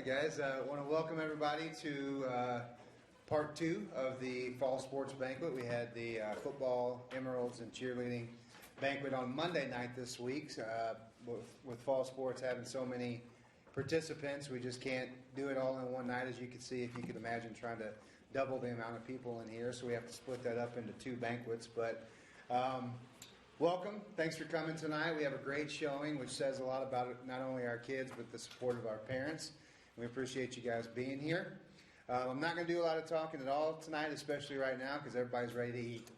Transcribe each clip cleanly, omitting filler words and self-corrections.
right, guys. I want to welcome everybody to part 2 of the fall sports banquet. We had the football, emeralds, and cheerleading banquet on Monday night this week. With fall sports having so many participants, we just can't do it all in one night. As you can see, if you could imagine trying to double the amount of people in here, so we have to split that up into 2 banquets. But welcome. Thanks for coming tonight. We have a great showing, which says a lot about not only our kids, but the support of our parents. We appreciate you guys being here. I'm not going to do a lot of talking at all tonight, especially right now, because everybody's ready to eat.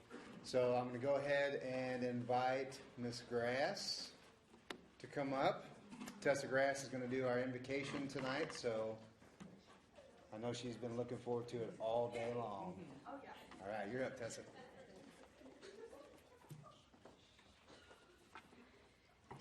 So I'm going to go ahead and invite Miss Grass to come up. Tessa Grass is going to do our invocation tonight, so I know she's been looking forward to it all day long. Oh, yeah. All right, you're up, Tessa.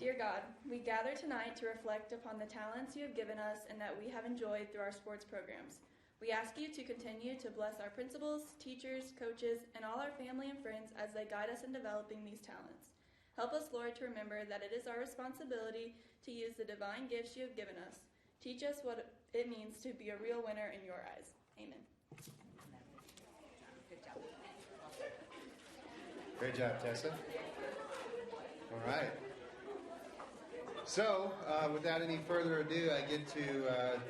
Dear God, we gather tonight to reflect upon the talents you have given us and that we have enjoyed through our sports programs. We ask you to continue to bless our principals, teachers, coaches, and all our family and friends as they guide us in developing these talents. Help us, Lord, to remember that it is our responsibility to use the divine gifts you have given us. Teach us what it means to be a real winner in your eyes. Amen. Good job. Great job, Tessa. All right. So, without any further ado, I get to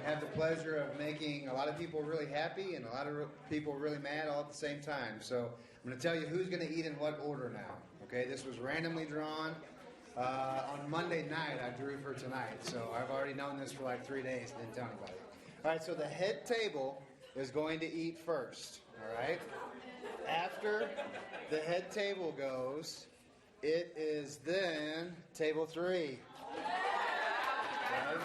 have the pleasure of making a lot of people really happy and a lot of people really mad all at the same time. So, I'm going to tell you who's going to eat in what order now. Okay, this was randomly drawn. On Monday night, I drew for tonight. So, I've already known this for like 3 days and didn't tell anybody. All right, so the head table is going to eat first. All right? After the head table goes, it is then table 3. Right?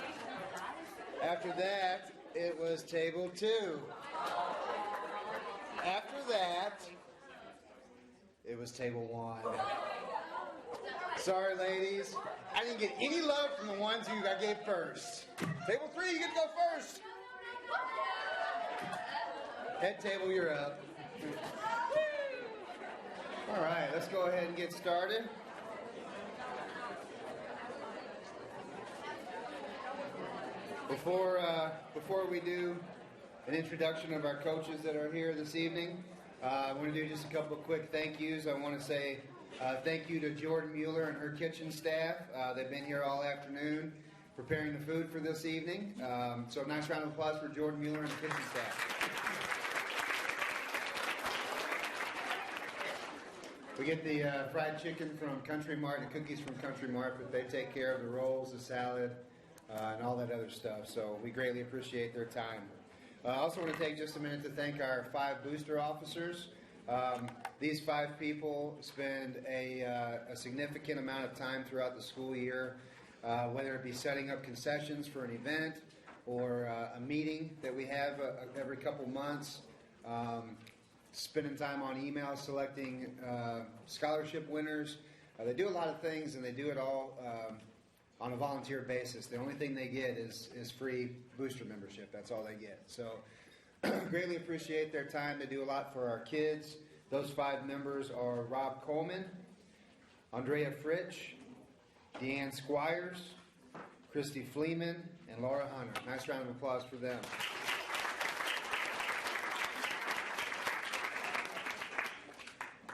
After that, it was table 2. After that, it was table 1. Sorry, ladies. I didn't get any love from the ones I gave first. Table 3, you get to go first. Head table, you're up. All right, let's go ahead and get started. Before we do an introduction of our coaches that are here this evening, I want to do just a couple of quick thank yous. I want to say thank you to Jordan Mueller and her kitchen staff. They've been here all afternoon preparing the food for this evening. So a nice round of applause for Jordan Mueller and the kitchen staff. We get the fried chicken from Country Mart and the cookies from Country Mart, but they take care of the rolls, the salad, and all that other stuff. So we greatly appreciate their time. I also want to take just a minute to thank our 5 booster officers. These 5 people spend a significant amount of time throughout the school year, whether it be setting up concessions for an event or a meeting that we have every couple months. Spending time on email, selecting scholarship winners. They do a lot of things, and they do it all on a volunteer basis. The only thing they get is free booster membership. That's all they get. So greatly appreciate their time. They do a lot for our kids. Those 5 members are Rob Coleman, Andrea Fritsch, Deanne Squires, Christy Fleeman, and Laura Hunter. Nice round of applause for them.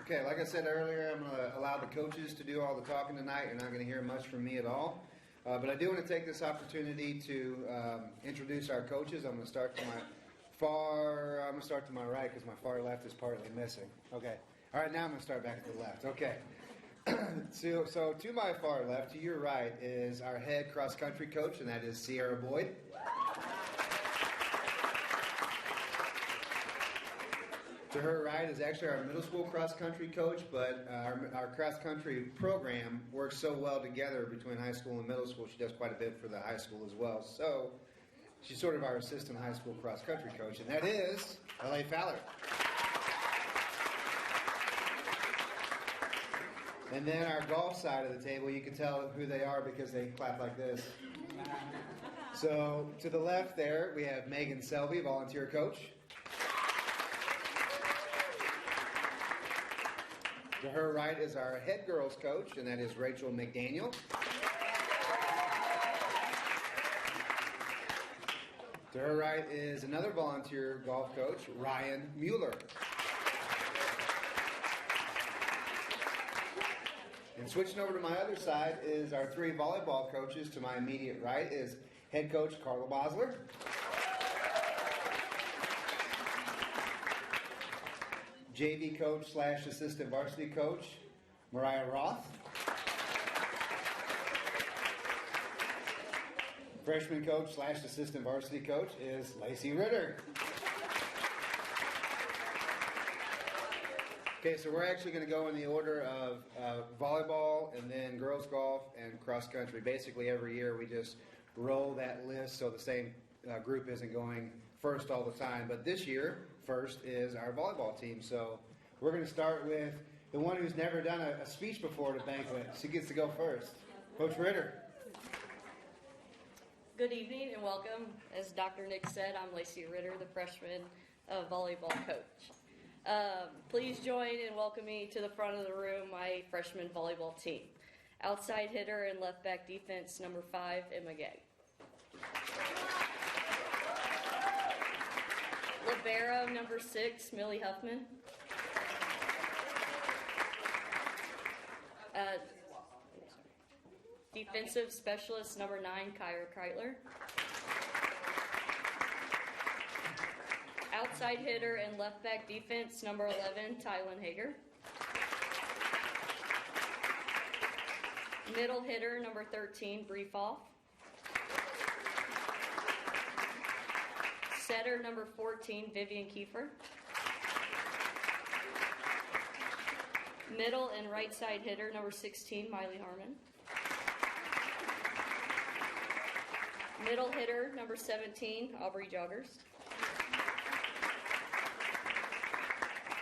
Okay, like I said earlier, I'm going to allow the coaches to do all the talking tonight. You're not going to hear much from me at all. But I do want to take this opportunity to introduce our coaches. I'm going to start to my right because my far left is partly missing. Okay. All right, now I'm going to start back at the left. Okay. So to my far left, to your right, is our head cross-country coach, and that is Sierra Boyd. To her right is actually our middle school cross-country coach, but our cross-country program works so well together between high school and middle school. She does quite a bit for the high school as well. So she's sort of our assistant high school cross-country coach, and that is L.A. Fowler. And then our golf side of the table, you can tell who they are because they clap like this. So to the left there, we have Megan Selby, volunteer coach. To her right is our head girls coach, and that is Rachel McDaniel. To her right is another volunteer golf coach, Ryan Mueller. And switching over to my other side is our 3 volleyball coaches. To my immediate right is head coach Carla Bosler. JV coach / assistant varsity coach, Mariah Roth. Freshman coach / assistant varsity coach is Lacey Ritter. Okay, so we're actually going to go in the order of volleyball and then girls golf and cross country. Basically every year we just roll that list so the same group isn't going first all the time. But this year, first is our volleyball team. So we're going to start with the one who's never done a speech before at a banquet. She gets to go first. Coach Ritter. Good evening and welcome. As Dr. Nick said, I'm Lacey Ritter, the freshman volleyball coach. Please join in welcoming to the front of the room my freshman volleyball team. Outside hitter and left back defense, number 5, Emma Gay. Libero, number 6, Millie Huffman. Defensive specialist, number 9, Kyra Kreitler. Outside hitter and left back defense, number 11, Tylen Hager. Middle hitter, number 13, Bree Foff. Setter, number 14, Vivian Kiefer. Middle and right side hitter, number 16, Miley Harmon. Middle hitter, number 17, Aubrey Joggers.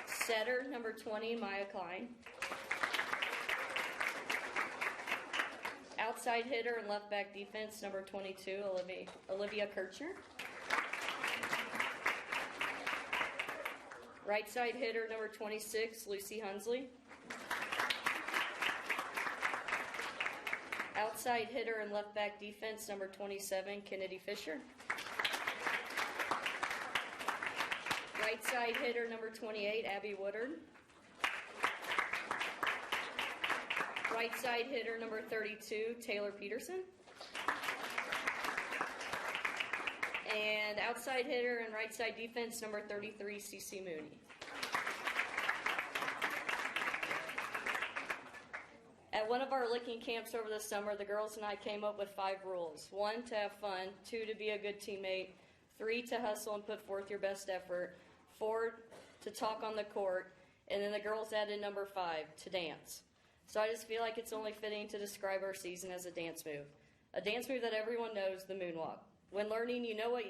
Setter, number 20, Maya Klein. Outside hitter and left back defense, number 22, Olivia Kirchner. Right side hitter, number 26, Lucy Hunsley. Outside hitter and left back defense, number 27, Kennedy Fisher. Right side hitter, number 28, Abby Woodard. Right side hitter, number 32, Taylor Peterson. And outside hitter and right side defense, number 33, Cece Mooney. At one of our licking camps over the summer, the girls and I came up with 5 rules. 1, to have fun. 2, to be a good teammate. 3, to hustle and put forth your best effort. 4, to talk on the court. And then the girls added number 5, to dance. So I just feel like it's only fitting to describe our season as a dance move. A dance move that everyone knows, the moonwalk. When learning, you know what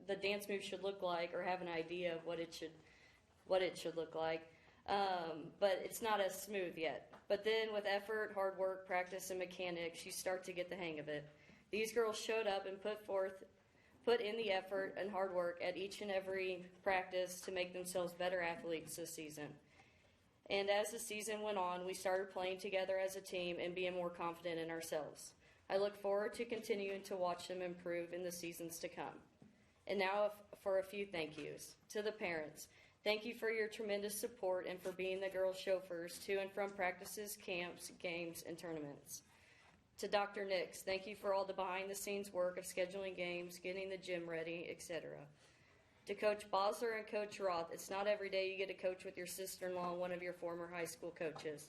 the dance move should look like or have an idea of what it should look like. But it's not as smooth yet. But then with effort, hard work, practice, and mechanics, you start to get the hang of it. These girls showed up and put in the effort and hard work at each and every practice to make themselves better athletes this season. And as the season went on, we started playing together as a team and being more confident in ourselves. I look forward to continuing to watch them improve in the seasons to come. And now for a few thank yous. To the parents, thank you for your tremendous support and for being the girls' chauffeurs to and from practices, camps, games, and tournaments. To Dr. Nix, thank you for all the behind-the-scenes work of scheduling games, getting the gym ready, etc. To Coach Bosler and Coach Roth, it's not every day you get to coach with your sister-in-law and one of your former high school coaches.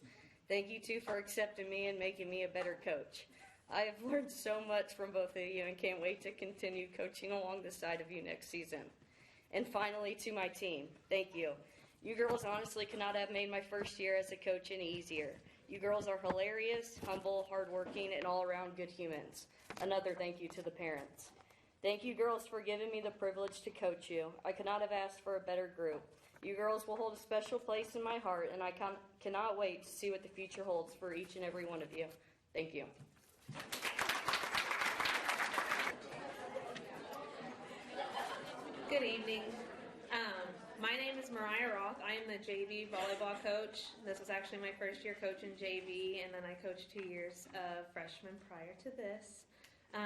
Thank you, too, for accepting me and making me a better coach. I have learned so much from both of you and can't wait to continue coaching along the side of you next season. And finally, to my team, thank you. You girls honestly could not have made my first year as a coach any easier. You girls are hilarious, humble, hardworking, and all-around good humans. Another thank you to the parents. Thank you girls for giving me the privilege to coach you. I could not have asked for a better group. You girls will hold a special place in my heart, and I cannot wait to see what the future holds for each and every one of you. Thank you. Good evening. My name is Mariah Roth. I am the JV volleyball coach. This was actually my first year coaching JV, and then I coached 2 years of freshman prior to this.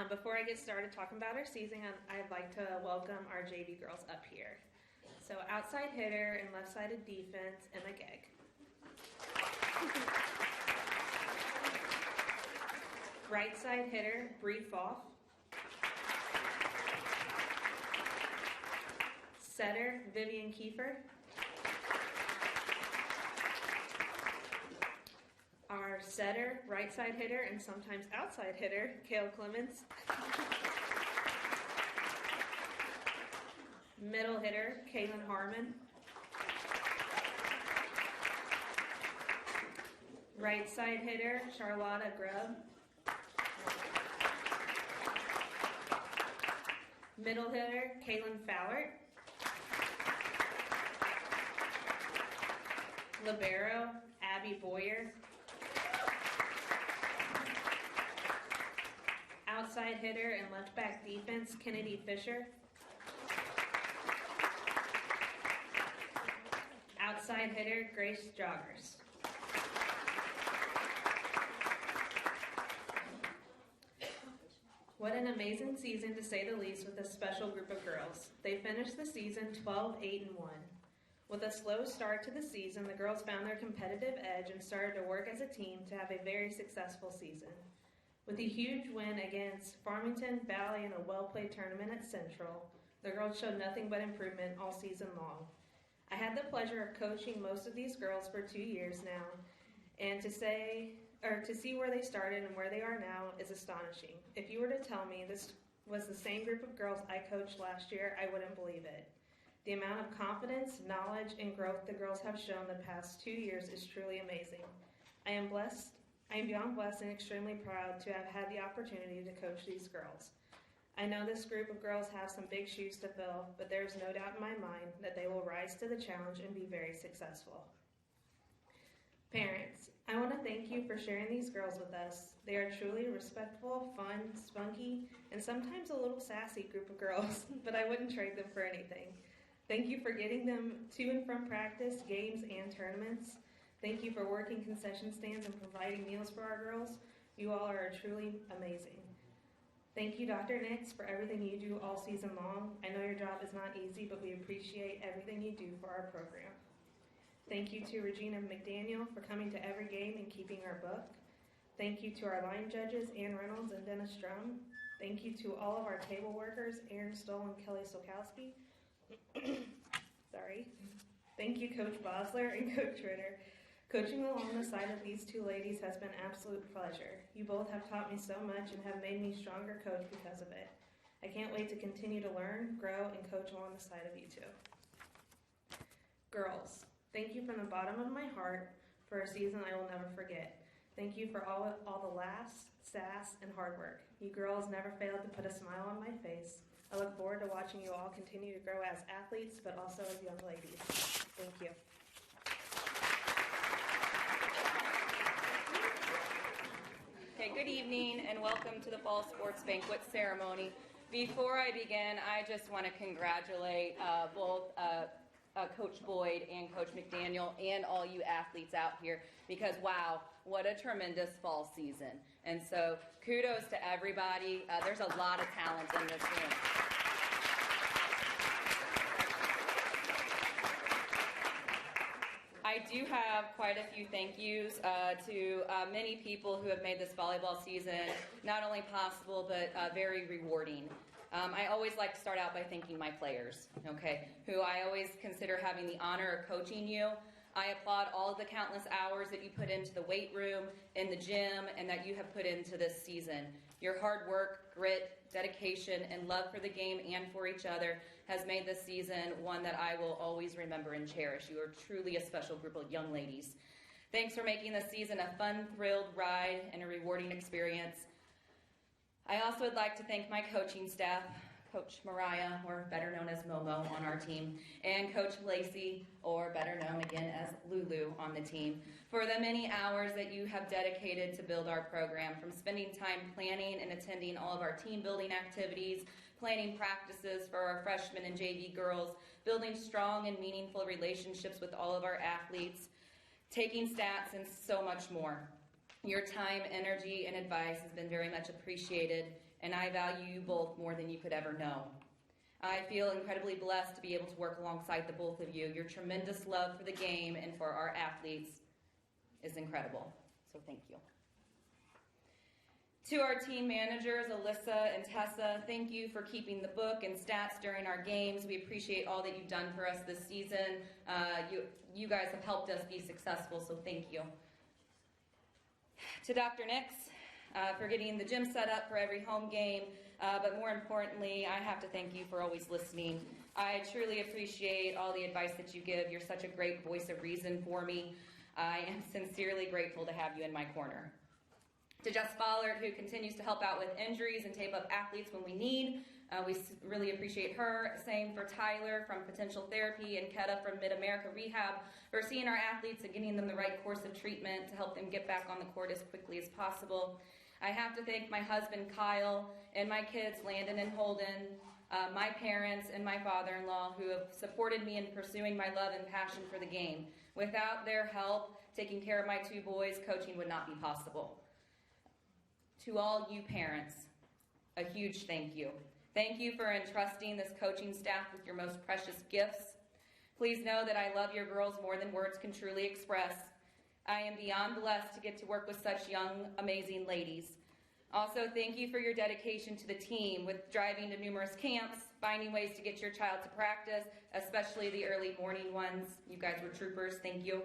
Before I get started talking about our season, I'd like to welcome our JV girls up here. So outside hitter and left-sided defense, Emma Gegg. Right side hitter, Bree Foff. Setter, Vivian Kiefer. Our setter, right side hitter, and sometimes outside hitter, Kale Clemens. Middle hitter, Kaylin Harmon. Right side hitter, Charlotta Grubb. Middle hitter, Kaylin Fowler. Libero, Abby Boyer. Outside hitter and left back defense, Kennedy Fisher. Outside hitter, Grace Joggers. What an amazing season, to say the least, with a special group of girls. They finished the season 12-8-1. With a slow start to the season, the girls found their competitive edge and started to work as a team to have a very successful season. With a huge win against Farmington Valley in a well-played tournament at Central, the girls showed nothing but improvement all season long. I had the pleasure of coaching most of these girls for 2 years now, and to see where they started and where they are now is astonishing. If you were to tell me this was the same group of girls I coached last year, I wouldn't believe it. The amount of confidence, knowledge, and growth the girls have shown the past 2 years is truly amazing. I am beyond blessed and extremely proud to have had the opportunity to coach these girls. I know this group of girls have some big shoes to fill, but there is no doubt in my mind that they will rise to the challenge and be very successful. Parents, I want to thank you for sharing these girls with us. They are truly a respectful, fun, spunky, and sometimes a little sassy group of girls, but I wouldn't trade them for anything. Thank you for getting them to and from practice, games, and tournaments. Thank you for working concession stands and providing meals for our girls. You all are truly amazing. Thank you, Dr. Nix, for everything you do all season long. I know your job is not easy, but we appreciate everything you do for our program. Thank you to Regina McDaniel for coming to every game and keeping our book. Thank you to our line judges, Ann Reynolds and Dennis Strum. Thank you to all of our table workers, Aaron Stoll and Kelly Solkowski. Sorry. Thank you, Coach Bosler and Coach Ritter. Coaching along the side of these two ladies has been an absolute pleasure. You both have taught me so much and have made me a stronger coach because of it. I can't wait to continue to learn, grow, and coach along the side of you two. Girls, thank you from the bottom of my heart for a season I will never forget. Thank you for all the laughs, sass, and hard work. You girls never failed to put a smile on my face. I look forward to watching you all continue to grow as athletes, but also as young ladies. Thank you. Okay, good evening and welcome to the Fall Sports Banquet ceremony. Before I begin, I just want to congratulate both Coach Boyd and Coach McDaniel and all you athletes out here, because wow, what a tremendous fall season. And so kudos to everybody. There's a lot of talent in this room. I do have quite a few thank yous to many people who have made this volleyball season not only possible but very rewarding. I always like to start out by thanking my players, okay, who I always consider having the honor of coaching you. I applaud all of the countless hours that you put into the weight room, in the gym, and that you have put into this season. Your hard work, grit, dedication, and love for the game and for each other has made this season one that I will always remember and cherish. You are truly a special group of young ladies. Thanks for making this season a fun, thrilled ride and a rewarding experience. I also would like to thank my coaching staff, Coach Mariah, or better known as Momo on our team, and Coach Lacey, or better known again as Lulu on the team, for the many hours that you have dedicated to build our program, from spending time planning and attending all of our team building activities, planning practices for our freshmen and JV girls, building strong and meaningful relationships with all of our athletes, taking stats, and so much more. Your time, energy, and advice has been very much appreciated, and I value you both more than you could ever know. I feel incredibly blessed to be able to work alongside the both of you. Your tremendous love for the game and for our athletes is incredible. So thank you. To our team managers, Alyssa and Tessa, thank you for keeping the book and stats during our games. We appreciate all that you've done for us this season. You guys have helped us be successful, so thank you. To Dr. Nix, for getting the gym set up for every home game, but more importantly, I have to thank you for always listening. I truly appreciate all the advice that you give. You're such a great voice of reason for me. I am sincerely grateful to have you in my corner. To Jess Follard, who continues to help out with injuries and tape up athletes when we need. We really appreciate her. Same for Tyler from Potential Therapy and Keta from Mid-America Rehab for seeing our athletes and getting them the right course of treatment to help them get back on the court as quickly as possible. I have to thank my husband, Kyle, and my kids, Landon and Holden, my parents, and my father-in-law, who have supported me in pursuing my love and passion for the game. Without their help, taking care of my two boys, coaching would not be possible. To all you parents, a huge thank you. Thank you for entrusting this coaching staff with your most precious gifts. Please know that I love your girls more than words can truly express. I am beyond blessed to get to work with such young, amazing ladies. Also, thank you for your dedication to the team with driving to numerous camps, finding ways to get your child to practice, especially the early morning ones. You guys were troopers, thank you.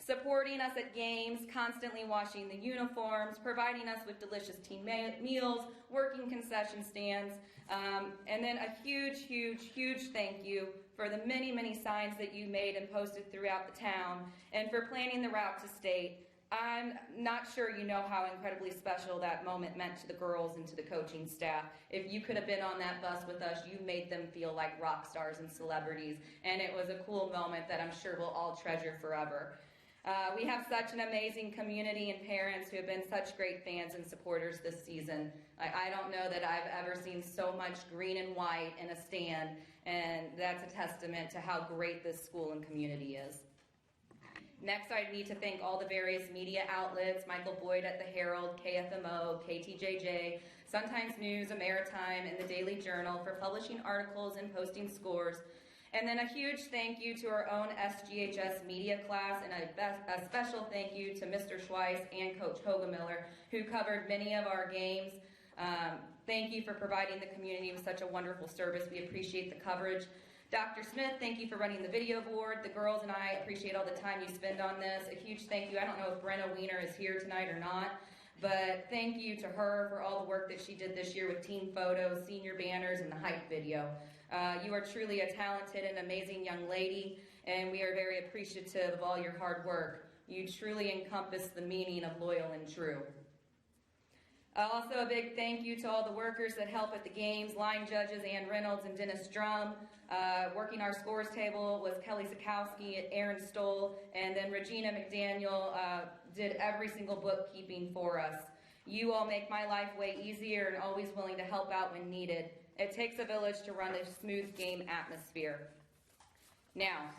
Supporting us at games, constantly washing the uniforms, providing us with delicious team meals, working concession stands, and then a huge, huge, huge thank you for the many, many signs that you made and posted throughout the town, and for planning the route to state. I'm not sure you know how incredibly special that moment meant to the girls and to the coaching staff. If you could have been on that bus with us, you made them feel like rock stars and celebrities, and it was a cool moment that I'm sure we'll all treasure forever. We have such an amazing community and parents who have been such great fans and supporters this season. I don't know that I've ever seen so much green and white in a stand, and that's a testament to how great this school and community is. Next, I need to thank all the various media outlets, Michael Boyd at the Herald, KFMO, KTJJ, Sun-Times News, Maritime, and the Daily Journal for publishing articles and posting scores. And then a huge thank you to our own SGHS media class, and a special thank you to Mr. Schweiss and Coach Hogemiller, who covered many of our games. Thank you for providing the community with such a wonderful service. We appreciate the coverage. Dr. Smith, thank you for running the video board. The girls and I appreciate all the time you spend on this. A huge thank you. I don't know if Brenna Wiener is here tonight or not, but thank you to her for all the work that she did this year with team photos, senior banners, and the hype video. You are truly a talented and amazing young lady, and we are very appreciative of all your hard work. You truly encompass the meaning of loyal and true. Also, a big thank you to all the workers that help at the games, line judges Ann Reynolds and Dennis Drum. Working our scores table was Kelly Sikowski, Aaron Stoll, and then Regina McDaniel did every single bookkeeping for us. You all make my life way easier and always willing to help out when needed. It takes a village to run a smooth game atmosphere. Now,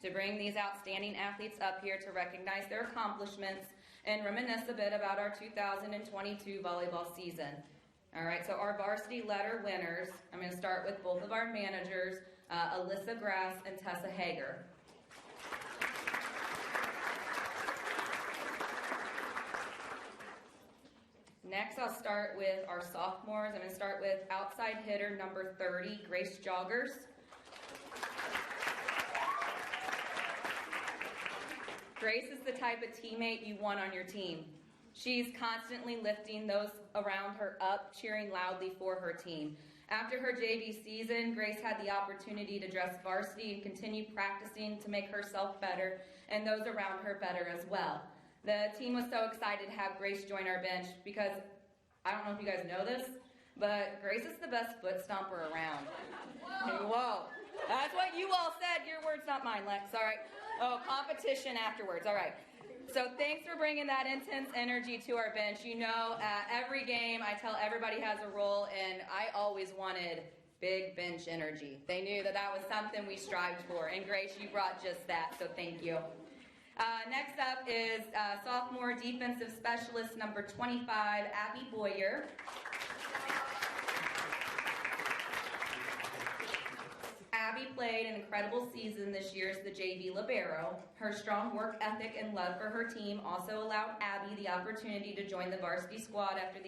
to bring these outstanding athletes up here to recognize their accomplishments and reminisce a bit about our 2022 volleyball season. All right, so our varsity letter winners, I'm going to start with both of our managers, Alyssa Grass and Tessa Hager. Next, I'll start with our sophomores. I'm going to start with outside hitter number 30, Grace Joggers. Grace is the type of teammate you want on your team. She's constantly lifting those around her up, cheering loudly for her team. After her JV season, Grace had the opportunity to dress varsity and continue practicing to make herself better and those around her better as well. The team was so excited to have Grace join our bench because, I don't know if you guys know this, but Grace is the best foot stomper around. Whoa. That's what you all said. Your words, not mine, Lex. All right. Oh, competition afterwards. All right. So thanks for bringing that intense energy to our bench. You know, every game I tell everybody has a role, and I always wanted big bench energy. They knew that that was something we strived for, and Grace, you brought just that, so thank you. Next up is sophomore defensive specialist number 25, Abby Boyer. incredible season this year as the JV libero. Her strong work ethic and love for her team also allowed Abby the opportunity to join the varsity squad after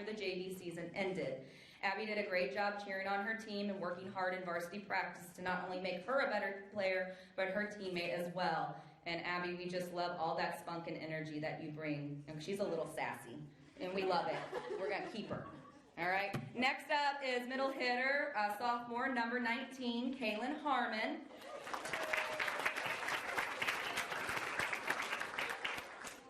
the JV season ended. Abby did a great job cheering on her team and working hard in varsity practice to not only make her a better player, but her teammate as well. And Abby, we just love all that spunk and energy that you bring. And she's a little sassy, and we love it. We're going to keep her. All right. Next up is middle hitter, sophomore, number 19, Kaylin Harmon.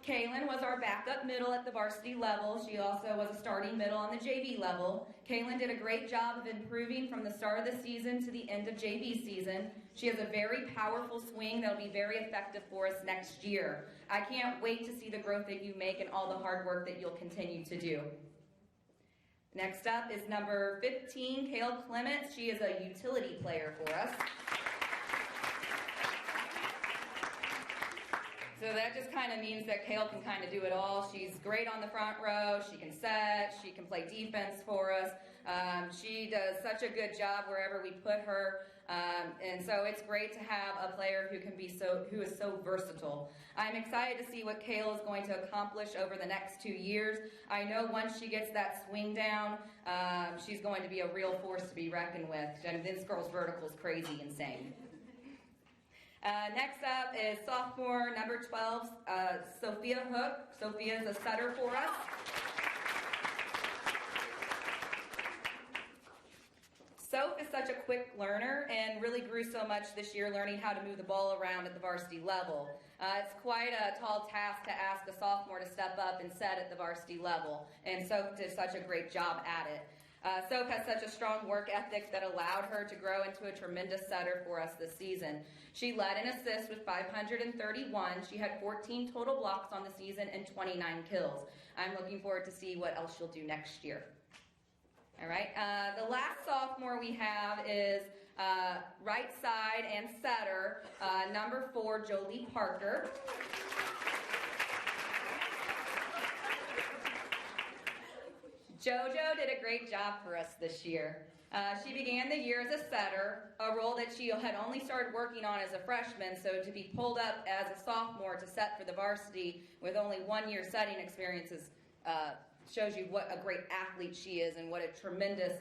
Kaylin was our backup middle at the varsity level. She also was a starting middle on the JV level. Kaylin did a great job of improving from the start of the season to the end of JV season. She has a very powerful swing that will be very effective for us next year. I can't wait to see the growth that you make and all the hard work that you'll continue to do. Next up is number 15, Kale Clements. She is a utility player for us. So that just kind of means that Kale can kind of do it all. She's great on the front row. She can set. She can play defense for us. She does such a good job wherever we put her. And so it's great to have a player who is so versatile. I'm excited to see what Kale is going to accomplish over the next 2 years. I know once she gets that swing down, she's going to be a real force to be reckoned with. And this girl's vertical is crazy insane. Next up is sophomore, number 12, Sophia Hook. Sophia is a setter for us. Soph is such a quick learner and really grew so much this year learning how to move the ball around at the varsity level. It's quite a tall task to ask a sophomore to step up and set at the varsity level, and Soph did such a great job at it. Soph has such a strong work ethic that allowed her to grow into a tremendous setter for us this season. She led in assists with 531. She had 14 total blocks on the season and 29 kills. I'm looking forward to see what else she'll do next year. All right, the last sophomore we have is right side and setter, number 4, Jolie Parker. JoJo did a great job for us this year. She began the year as a setter, a role that she had only started working on as a freshman, so to be pulled up as a sophomore to set for the varsity with only 1 year setting experiences shows you what a great athlete she is and what a tremendous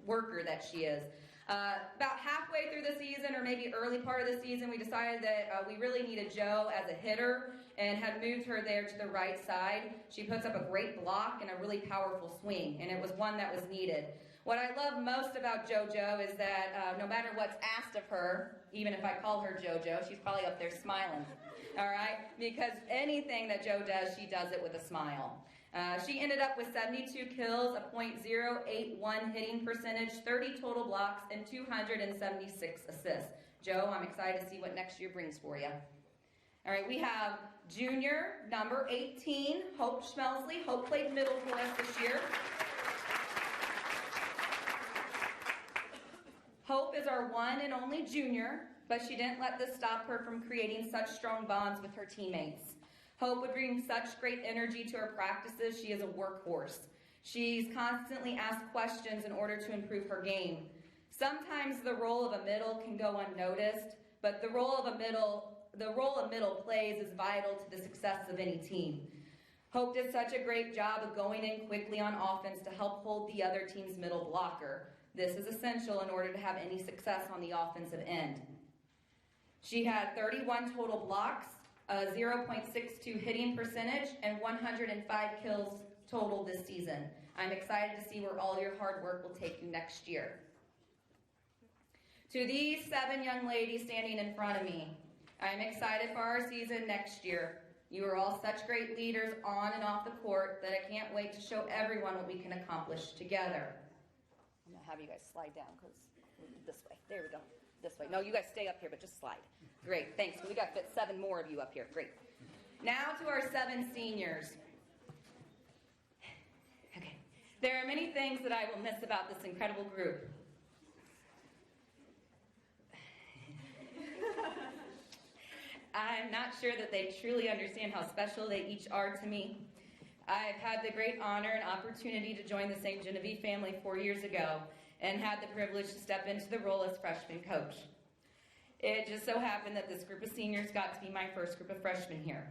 worker that she is. About halfway through the season, or maybe early part of the season, we decided that we really needed Jo as a hitter and had moved her there to the right side. She puts up a great block and a really powerful swing, and it was one that was needed. What I love most about JoJo is that no matter what's asked of her, even if I call her JoJo, she's probably up there smiling, all right? Because anything that Jo does, she does it with a smile. She ended up with 72 kills, a .081 hitting percentage, 30 total blocks, and 276 assists. Jo, I'm excited to see what next year brings for you. All right, we have junior, number 18, Hope Schmelsley. Hope played middle for us this year. Hope is our one and only junior, but she didn't let this stop her from creating such strong bonds with her teammates. Hope would bring such great energy to her practices. She is a workhorse. She's constantly asked questions in order to improve her game. Sometimes the role of a middle can go unnoticed, but the role a middle plays is vital to the success of any team. Hope did such a great job of going in quickly on offense to help hold the other team's middle blocker. This is essential in order to have any success on the offensive end. She had 31 total blocks, a 0.62 hitting percentage, and 105 kills total this season. I'm excited to see where all your hard work will take you next year. To these 7 young ladies standing in front of me, I'm excited for our season next year. You are all such great leaders on and off the court that I can't wait to show everyone what we can accomplish together. I'm going to have you guys slide down because this way. There we go. This way. No, you guys stay up here, but just slide. Great, thanks. We got to fit 7 more of you up here. Great. Now to our 7 seniors. Okay. There are many things that I will miss about this incredible group. I'm not sure that they truly understand how special they each are to me. I've had the great honor and opportunity to join the St. Genevieve family 4 years ago, and had the privilege to step into the role as freshman coach. It just so happened that this group of seniors got to be my first group of freshmen here.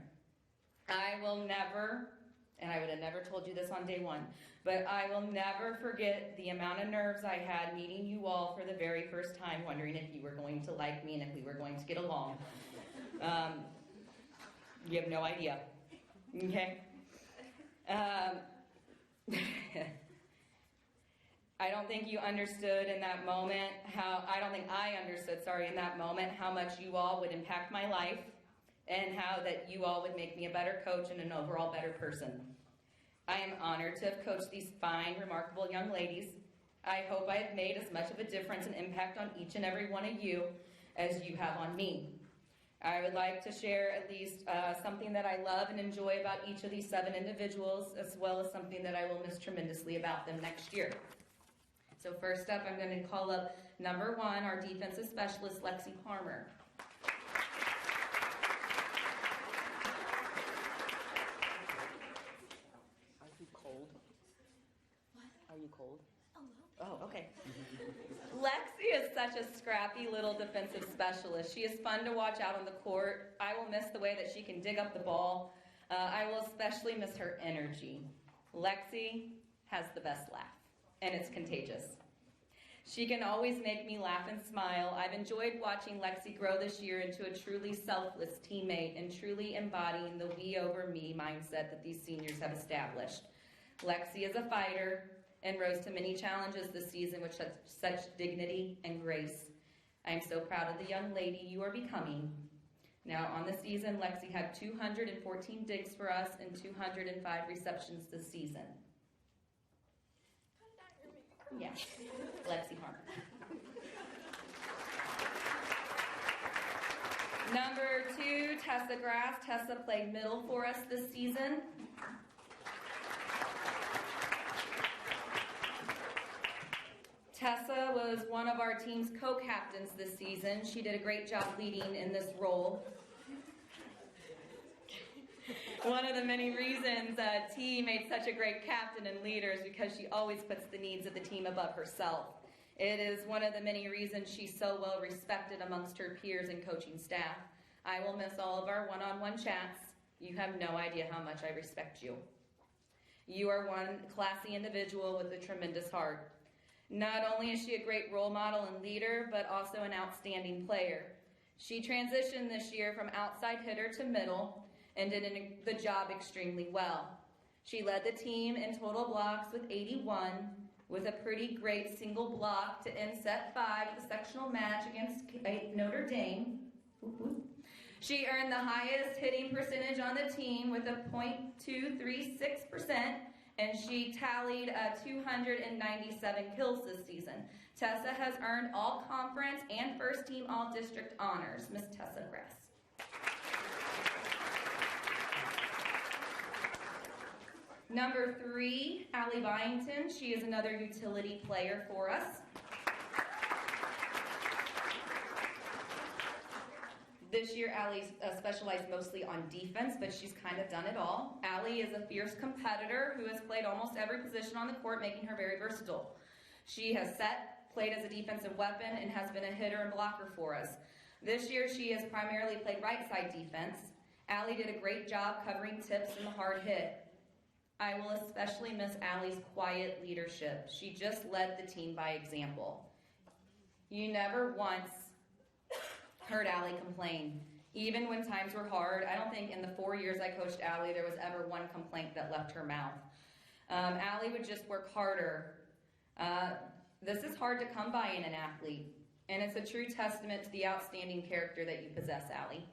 I will never, and I would have never told you this on day one, but I will never forget the amount of nerves I had meeting you all for the very first time, wondering if you were going to like me and if we were going to get along. You have no idea. Okay? I don't think you understood in that moment in that moment how much you all would impact my life and how that you all would make me a better coach and an overall better person. I am honored to have coached these fine, remarkable young ladies. I hope I have made as much of a difference and impact on each and every one of you as you have on me. I would like to share at least something that I love and enjoy about each of these 7 individuals, as well as something that I will miss tremendously about them next year. So first up, I'm going to call up number 1, our defensive specialist, Lexi Palmer. Are you cold? What? Are you cold? Oh, okay. Lexi is such a scrappy little defensive specialist. She is fun to watch out on the court. I will miss the way that she can dig up the ball. I will especially miss her energy. Lexi has the best laugh, and it's contagious. She can always make me laugh and smile. I've enjoyed watching Lexi grow this year into a truly selfless teammate and truly embodying the we over me mindset that these seniors have established. Lexi is a fighter and rose to many challenges this season with such dignity and grace. I am so proud of the young lady you are becoming. Now, on the season, Lexi had 214 digs for us and 205 receptions this season. Yes, Lexi Harmer. Number 2, Tessa Grass. Tessa played middle for us this season. Tessa was one of our team's co-captains this season. She did a great job leading in this role. One of the many reasons T made such a great captain and leader is because she always puts the needs of the team above herself. It is one of the many reasons she's so well respected amongst her peers and coaching staff. I will miss all of our one-on-one chats. You have no idea how much I respect you. You are one classy individual with a tremendous heart. Not only is she a great role model and leader, but also an outstanding player. She transitioned this year from outside hitter to middle and did the job extremely well. She led the team in total blocks with 81, with a pretty great single block to end set 5 of the sectional match against Notre Dame. She earned the highest hitting percentage on the team with a .236%, and she tallied 297 kills this season. Tessa has earned all conference and first team all district honors. Miss Tessa Grass. Number 3, Allie Byington. She is another utility player for us. This year, Allie specialized mostly on defense, but she's kind of done it all. Allie is a fierce competitor who has played almost every position on the court, making her very versatile. She has played as a defensive weapon, and has been a hitter and blocker for us. This year, she has primarily played right side defense. Allie did a great job covering tips and the hard hit. I will especially miss Allie's quiet leadership. She just led the team by example. You never once heard Allie complain, even when times were hard. I don't think in the 4 years I coached Allie there was ever one complaint that left her mouth. Allie would just work harder. This is hard to come by in an athlete, and it's a true testament to the outstanding character that you possess, Allie.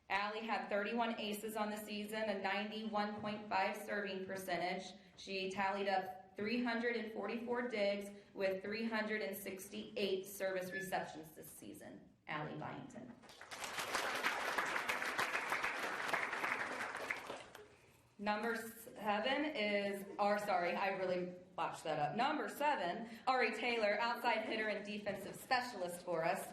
Allie had 31 aces on the season, a 91.5 serving percentage. She tallied up 344 digs with 368 service receptions this season. Allie Byington. Number 7 is, I really botched that up. Number 7, Ari Taylor, outside hitter and defensive specialist for us.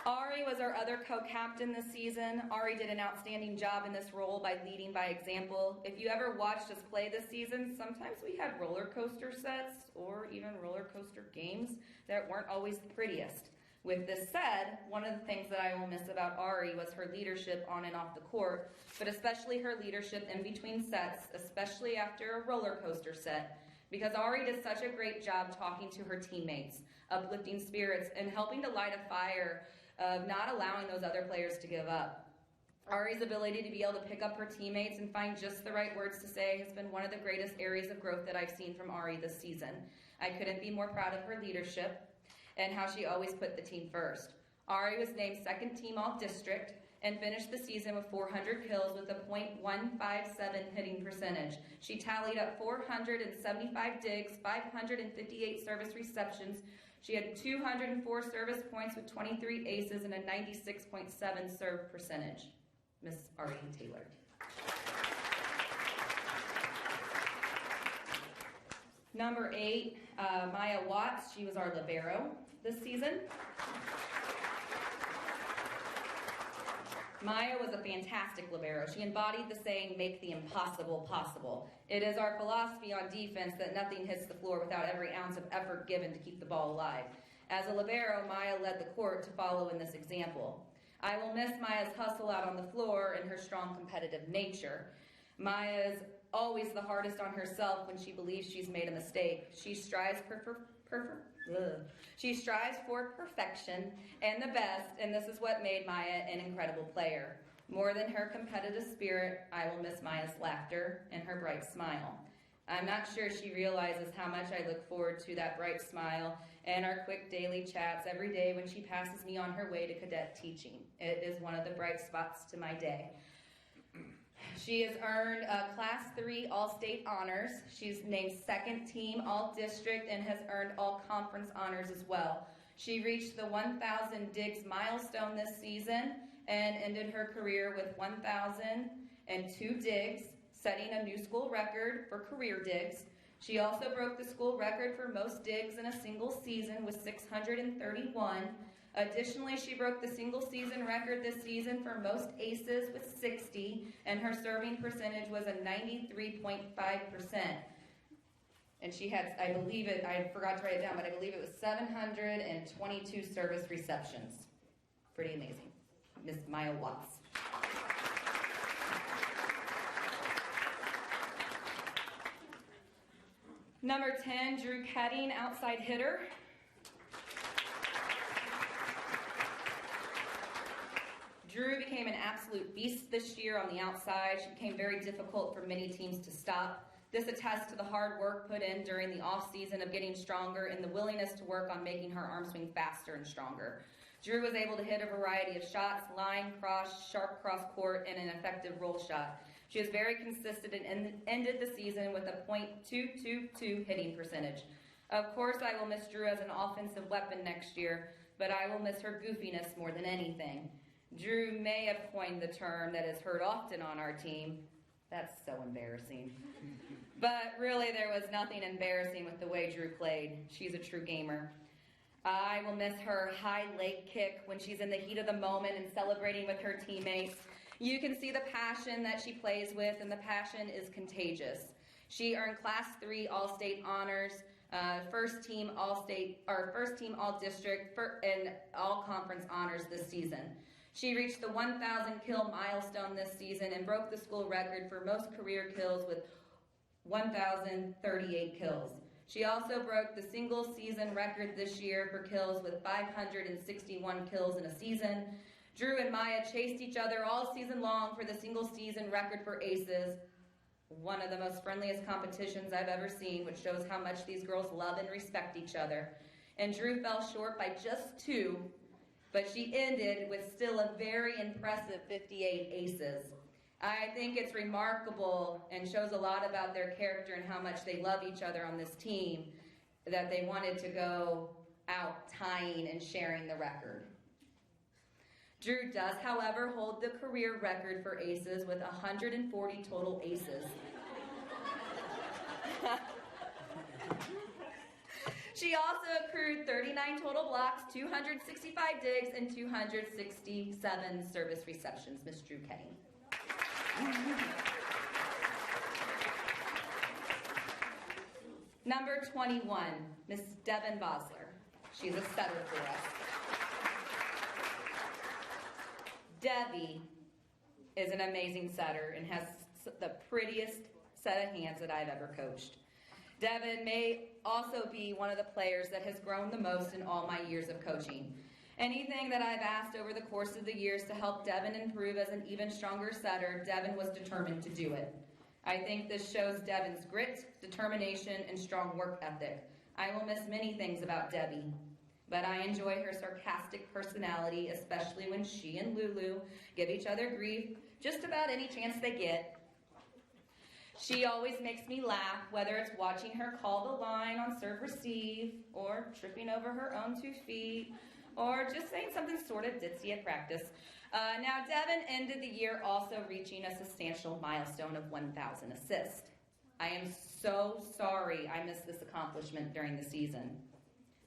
Ari was our other co-captain this season. Ari did an outstanding job in this role by leading by example. If you ever watched us play this season, sometimes we had roller coaster sets or even roller coaster games that weren't always the prettiest. With this said, one of the things that I will miss about Ari was her leadership on and off the court, but especially her leadership in between sets, especially after a roller coaster set, because Ari did such a great job talking to her teammates, uplifting spirits, and helping to light a fire of not allowing those other players to give up. Ari's ability to be able to pick up her teammates and find just the right words to say has been one of the greatest areas of growth that I've seen from Ari this season. I couldn't be more proud of her leadership and how she always put the team first. Ari was named second team all-district and finished the season with 400 kills with a .157 hitting percentage. She tallied up 475 digs, 558 service receptions. She had 204 service points with 23 aces and a 96.7 serve percentage. Miss Ari Taylor. Number 8, Maya Watts. She was our libero this season. Maya was a fantastic libero. She embodied the saying, make the impossible possible. It is our philosophy on defense that nothing hits the floor without every ounce of effort given to keep the ball alive. As a libero, Maya led the court to follow in this example. I will miss Maya's hustle out on the floor and her strong competitive nature. Maya is always the hardest on herself when she believes she's made a mistake. She strives for perfection and the best, and this is what made Maya an incredible player. More than her competitive spirit, I will miss Maya's laughter and her bright smile. I'm not sure she realizes how much I look forward to that bright smile and our quick daily chats every day when she passes me on her way to cadet teaching. It is one of the bright spots to my day. She has earned Class 3 All-State honors. She's named second team All-District and has earned All-Conference honors as well. She reached the 1,000 digs milestone this season and ended her career with 1,002 digs, setting a new school record for career digs. She also broke the school record for most digs in a single season with 631. Additionally, she broke the single season record this season for most aces with 60, and her serving percentage was a 93.5%. And she had, I believe it, I forgot to write it down, but I believe it was 722 service receptions. Pretty amazing. Miss Maya Watts. Number 10, Drew Ketting, outside hitter. Drew became an absolute beast this year on the outside. She became very difficult for many teams to stop. This attests to the hard work put in during the off-season of getting stronger and the willingness to work on making her arm swing faster and stronger. Drew was able to hit a variety of shots, line, cross, sharp cross court, and an effective roll shot. She was very consistent and ended the season with a .222 hitting percentage. Of course, I will miss Drew as an offensive weapon next year, but I will miss her goofiness more than anything. Drew may have coined the term that is heard often on our team. That's so embarrassing. But really, there was nothing embarrassing with the way Drew played. She's a true gamer. I will miss her high leg kick when she's in the heat of the moment and celebrating with her teammates. You can see the passion that she plays with, and the passion is contagious. She earned Class 3 All-State honors, first team All-State, or first team All-District, and All-Conference honors this season. She reached the 1,000 kill milestone this season and broke the school record for most career kills with 1,038 kills. She also broke the single season record this year for kills with 561 kills in a season. Drew and Maya chased each other all season long for the single season record for aces, one of the most friendliest competitions I've ever seen, which shows how much these girls love and respect each other. And Drew fell short by just 2, but she ended with still a very impressive 58 aces. I think it's remarkable and shows a lot about their character and how much they love each other on this team that they wanted to go out tying and sharing the record. Drew does, however, hold the career record for aces with 140 total aces. She also accrued 39 total blocks, 265 digs, and 267 service receptions. Miss Drew Kenny. Number 21, Miss Devin Bosler. She's a setter for us. Debbie is an amazing setter and has the prettiest set of hands that I've ever coached. Devin may also be one of the players that has grown the most in all my years of coaching. Anything that I've asked over the course of the years to help Devin improve as an even stronger setter, Devin was determined to do it. I think this shows Devin's grit, determination, and strong work ethic. I will miss many things about Debbie, but I enjoy her sarcastic personality, especially when she and Lulu give each other grief just about any chance they get. She always makes me laugh, whether it's watching her call the line on serve receive, or tripping over her own 2 feet, or just saying something sort of ditzy at practice. Now, Devin ended the year also reaching a substantial milestone of 1,000 assists. I am so sorry I missed this accomplishment during the season.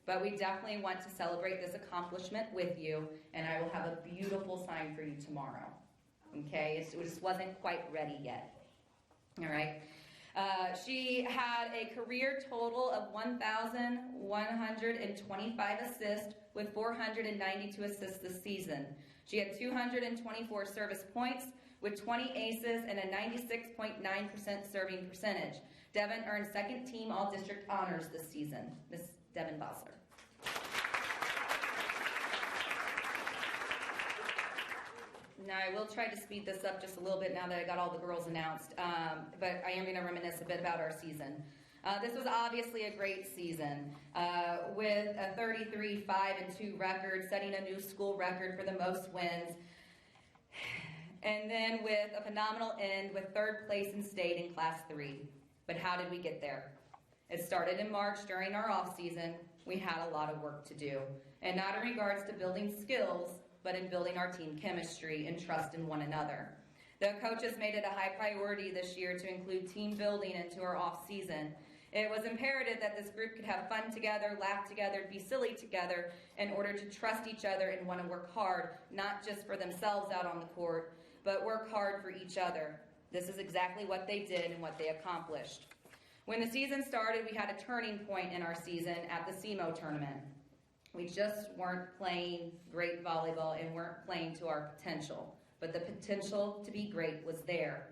But we definitely want to celebrate this accomplishment with you, and I will have a beautiful sign for you tomorrow. Okay? It just wasn't quite ready yet. All right? She had a career total of 1,125 assists with 492 assists this season. She had 224 service points with 20 aces and a 96.9% serving percentage. Devin earned second team All-District honors this season. Miss Devin Bosler. Now, I will try to speed this up just a little bit now that I got all the girls announced, but I am going to reminisce a bit about our season. This was obviously a great season with a 33-5-2 record, setting a new school record for the most wins, and then with a phenomenal end with third place in state in Class 3. But how did we get there? It started in March during our off season. We had a lot of work to do, and not in regards to building skills, but in building our team chemistry and trust in one another. The coaches made it a high priority this year to include team building into our off season. It was imperative that this group could have fun together, laugh together, be silly together in order to trust each other and want to work hard, not just for themselves out on the court, but work hard for each other. This is exactly what they did and what they accomplished. When the season started, we had a turning point in our season at the SEMO tournament. We just weren't playing great volleyball and weren't playing to our potential, but the potential to be great was there.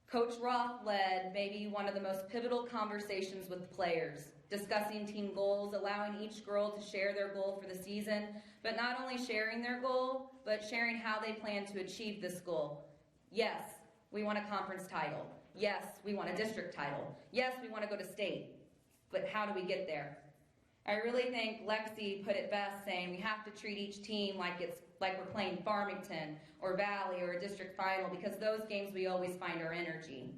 Coach Roth led maybe one of the most pivotal conversations with players, discussing team goals, allowing each girl to share their goal for the season, but not only sharing their goal, but sharing how they plan to achieve this goal. Yes, we want a conference title. Yes, we want a district title. Yes, we want to go to state. But how do we get there? I really think Lexi put it best, saying we have to treat each team like we're playing Farmington or Valley or a district final, because those games we always find our energy.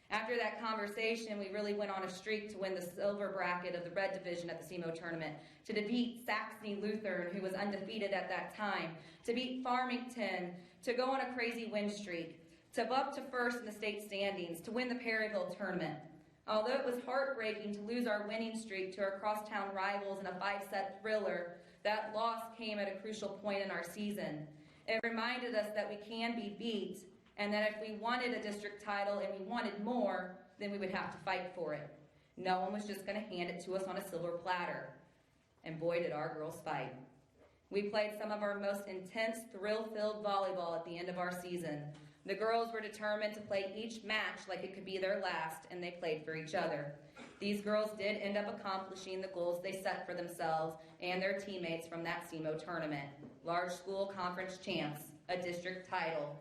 After that conversation, we really went on a streak to win the silver bracket of the red division at the SEMO tournament, to defeat Saxony Lutheran, who was undefeated at that time, to beat Farmington, to go on a crazy win streak, to up to first in the state standings, to win the Perryville tournament. Although it was heartbreaking to lose our winning streak to our crosstown rivals in a 5-set thriller, that loss came at a crucial point in our season. It reminded us that we can be beat, and that if we wanted a district title and we wanted more, then we would have to fight for it. No one was just going to hand it to us on a silver platter. And boy, did our girls fight. We played some of our most intense, thrill-filled volleyball at the end of our season. The girls were determined to play each match like it could be their last, and they played for each other. These girls did end up accomplishing the goals they set for themselves and their teammates from that SEMO tournament. Large school conference champs, a district title,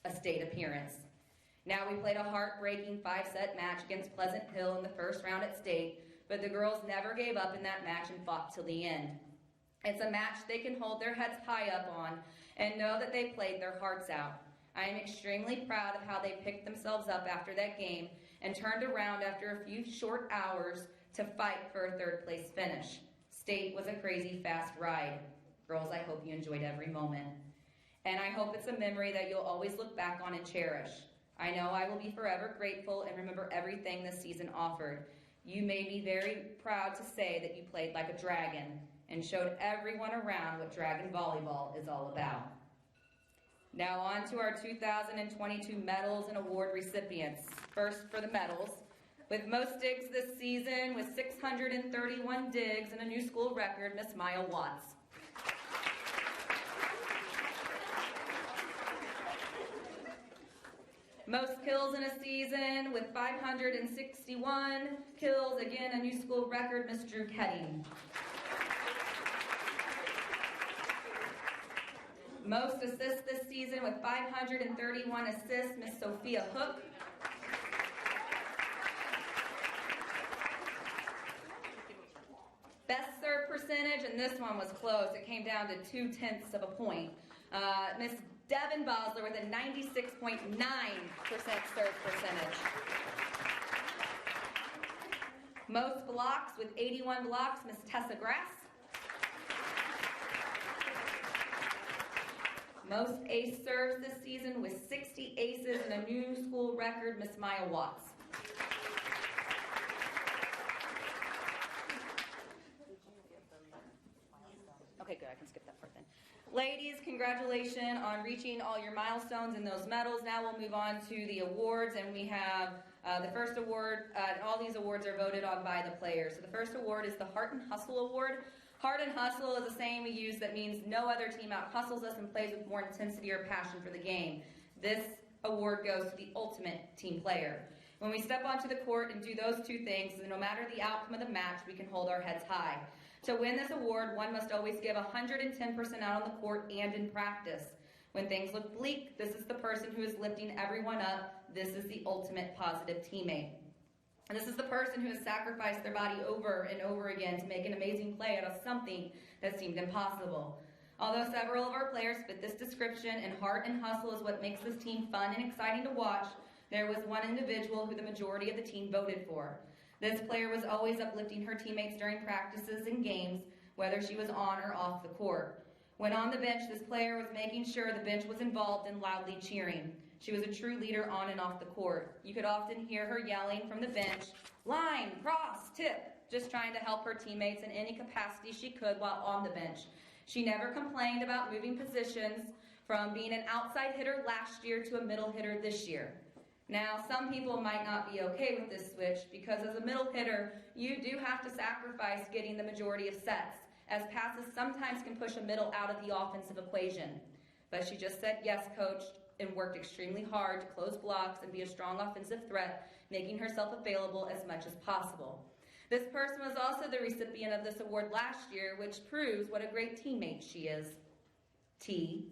a state appearance. Now we played a heartbreaking 5-set match against Pleasant Hill in the first round at state, but the girls never gave up in that match and fought till the end. It's a match they can hold their heads high up on and know that they played their hearts out. I am extremely proud of how they picked themselves up after that game and turned around after a few short hours to fight for a third-place finish. State was a crazy fast ride. Girls, I hope you enjoyed every moment. And I hope it's a memory that you'll always look back on and cherish. I know I will be forever grateful and remember everything this season offered. You made me very proud to say that you played like a dragon and showed everyone around what Dragon Volleyball is all about. Now on to our 2022 medals and award recipients. First for the medals. With most digs this season, with 631 digs and a new school record, Miss Maya Watts. Most kills in a season, with 561 kills, again, a new school record, Miss Drew Ketting. Most assists this season, with 531 assists, Miss Sophia Hook. Best serve percentage, and this one was close. It came down to 0.2 of a point. Miss Devin Bosler with a 96.9% serve percentage. Most blocks with 81 blocks, Miss Tessa Grass. Most ace serves this season with 60 aces and a new school record, Miss Maya Watts. Okay, good, I can skip that part then. Ladies, congratulations on reaching all your milestones and those medals. Now we'll move on to the awards, and we have the first award, and all these awards are voted on by the players. So the first award is the Heart and Hustle Award. Heart and hustle is a saying we use that means no other team out-hustles us and plays with more intensity or passion for the game. This award goes to the ultimate team player. When we step onto the court and do those two things, no matter the outcome of the match, we can hold our heads high. To win this award, one must always give 110% out on the court and in practice. When things look bleak, this is the person who is lifting everyone up. This is the ultimate positive teammate. And this is the person who has sacrificed their body over and over again to make an amazing play out of something that seemed impossible. Although several of our players fit this description, and heart and hustle is what makes this team fun and exciting to watch, there was one individual who the majority of the team voted for. This player was always uplifting her teammates during practices and games, whether she was on or off the court. When on the bench, this player was making sure the bench was involved in loudly cheering. She was a true leader on and off the court. You could often hear her yelling from the bench, line, cross, tip, just trying to help her teammates in any capacity she could while on the bench. She never complained about moving positions from being an outside hitter last year to a middle hitter this year. Now, some people might not be okay with this switch because as a middle hitter, you do have to sacrifice getting the majority of sets, as passes sometimes can push a middle out of the offensive equation. But she just said yes, coach, and worked extremely hard to close blocks and be a strong offensive threat, making herself available as much as possible. This person was also the recipient of this award last year, which proves what a great teammate she is. T,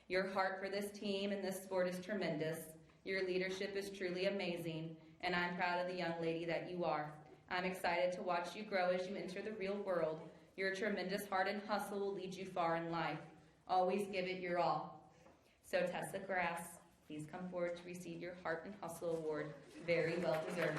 your heart for this team and this sport is tremendous. Your leadership is truly amazing, and I'm proud of the young lady that you are. I'm excited to watch you grow as you enter the real world. Your tremendous heart and hustle will lead you far in life. Always give it your all. So Tessa Grass, please come forward to receive your Heart and Hustle Award. Very well deserved.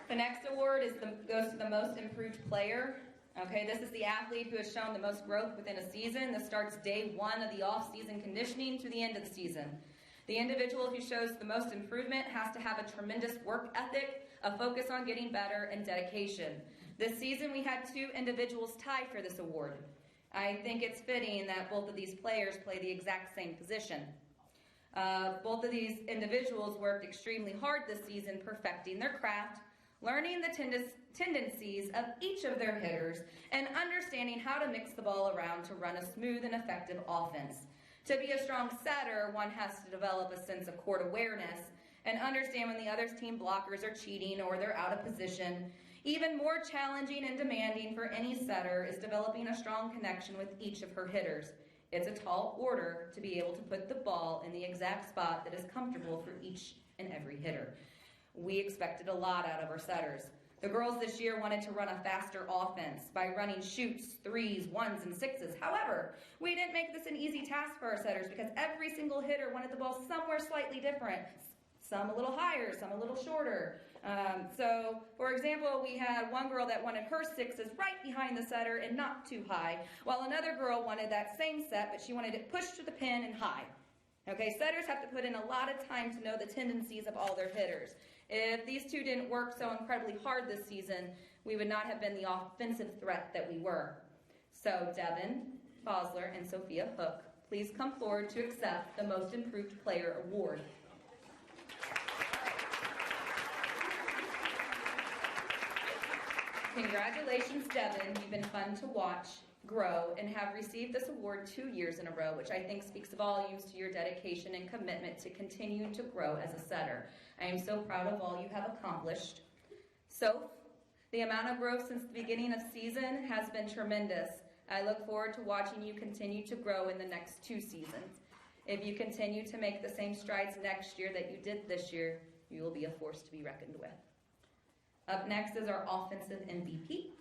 The next award goes to the most improved player. Okay, this is the athlete who has shown the most growth within a season. This starts day one of the off-season conditioning to the end of the season. The individual who shows the most improvement has to have a tremendous work ethic, a focus on getting better, and dedication. This season we had two individuals tied for this award. I think it's fitting that both of these players play the exact same position. Both of these individuals worked extremely hard this season perfecting their craft, learning the tendencies of each of their hitters, and understanding how to mix the ball around to run a smooth and effective offense. To be a strong setter, one has to develop a sense of court awareness and understand when the other team blockers are cheating or they're out of position. Even more challenging and demanding for any setter is developing a strong connection with each of her hitters. It's a tall order to be able to put the ball in the exact spot that is comfortable for each and every hitter. We expected a lot out of our setters. The girls this year wanted to run a faster offense by running shoots, threes, ones, and sixes. However, we didn't make this an easy task for our setters because every single hitter wanted the ball somewhere slightly different. Some a little higher, some a little shorter. So, for example, we had one girl that wanted her sixes right behind the setter and not too high, while another girl wanted that same set, but she wanted it pushed to the pin and high. Okay, setters have to put in a lot of time to know the tendencies of all their hitters. If these two didn't work so incredibly hard this season, we would not have been the offensive threat that we were. So Devin Fosler and Sophia Hook, please come forward to accept the Most Improved Player Award. Congratulations, Devin. You've been fun to watch grow and have received this award 2 years in a row, which I think speaks volumes to your dedication and commitment to continue to grow as a setter. I am so proud of all you have accomplished. Soph, the amount of growth since the beginning of season has been tremendous. I look forward to watching you continue to grow in the next 2 seasons. If you continue to make the same strides next year that you did this year, you will be a force to be reckoned with. Up next is our offensive MVP.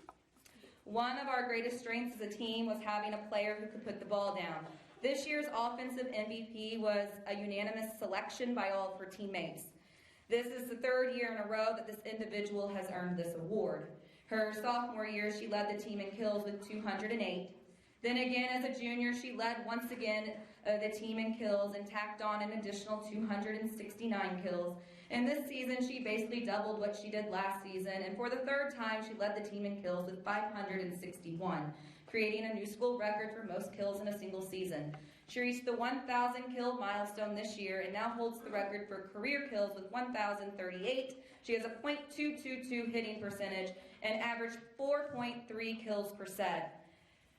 One of our greatest strengths as a team was having a player who could put the ball down. This year's offensive MVP was a unanimous selection by all of her teammates. This is the 3rd year in a row that this individual has earned this award. Her sophomore year, she led the team in kills with 208. Then again, as a junior, she led once again the team in kills and tacked on an additional 269 kills. And this season, she basically doubled what she did last season. And for the 3rd time, she led the team in kills with 561, creating a new school record for most kills in a single season. She reached the 1,000 kill milestone this year and now holds the record for career kills with 1,038. She has a .222 hitting percentage and averaged 4.3 kills per set.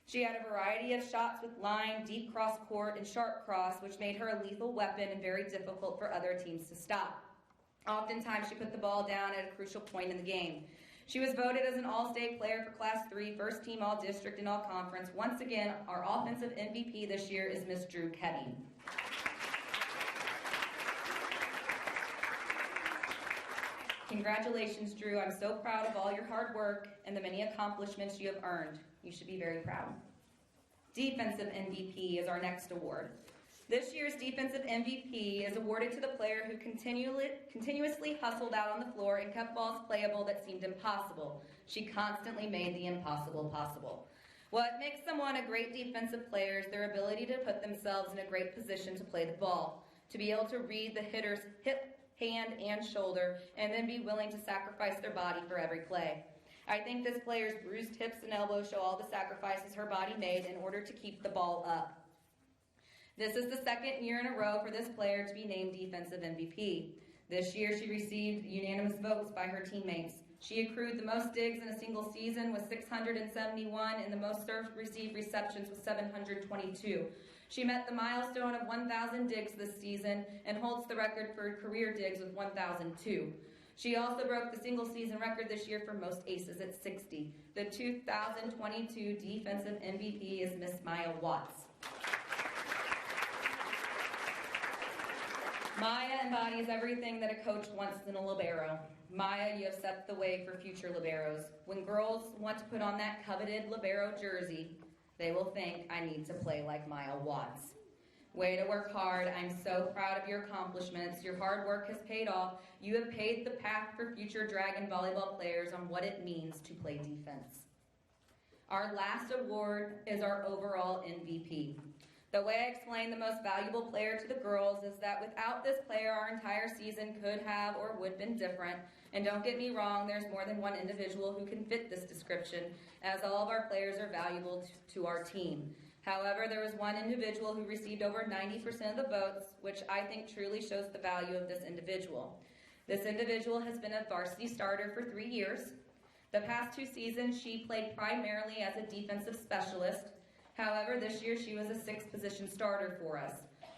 She had a variety of shots with line, deep cross court, and sharp cross, which made her a lethal weapon and very difficult for other teams to stop. Oftentimes, she put the ball down at a crucial point in the game. She was voted as an All-State player for Class 3, first team All-District and All-Conference. Once again, our offensive MVP this year is Miss Drew Ketting. Congratulations, Drew. I'm so proud of all your hard work and the many accomplishments you have earned. You should be very proud. Defensive MVP is our next award. This year's defensive MVP is awarded to the player who continuously hustled out on the floor and kept balls playable that seemed impossible. She constantly made the impossible possible. What makes someone a great defensive player is their ability to put themselves in a great position to play the ball, to be able to read the hitter's hip, hand, and shoulder, and then be willing to sacrifice their body for every play. I think this player's bruised hips and elbows show all the sacrifices her body made in order to keep the ball up. This is the 2nd year in a row for this player to be named Defensive MVP. This year she received unanimous votes by her teammates. She accrued the most digs in a single season with 671 and the most received receptions with 722. She met the milestone of 1,000 digs this season and holds the record for career digs with 1,002. She also broke the single season record this year for most aces at 60. The 2022 Defensive MVP is Miss Maya Watts. Maya embodies everything that a coach wants in a libero. Maya, you have set the way for future liberos. When girls want to put on that coveted libero jersey, they will think, I need to play like Maya Watts. Way to work hard. I'm so proud of your accomplishments. Your hard work has paid off. You have paved the path for future Dragon volleyball players on what it means to play defense. Our last award is our overall MVP. The way I explain the most valuable player to the girls is that without this player, our entire season could have or would have been different. And don't get me wrong, there's more than one individual who can fit this description, as all of our players are valuable to our team. However, there was one individual who received over 90% of the votes, which I think truly shows the value of this individual. This individual has been a varsity starter for 3 years. The past 2 seasons, she played primarily as a defensive specialist. However, this year she was a 6th position starter for us.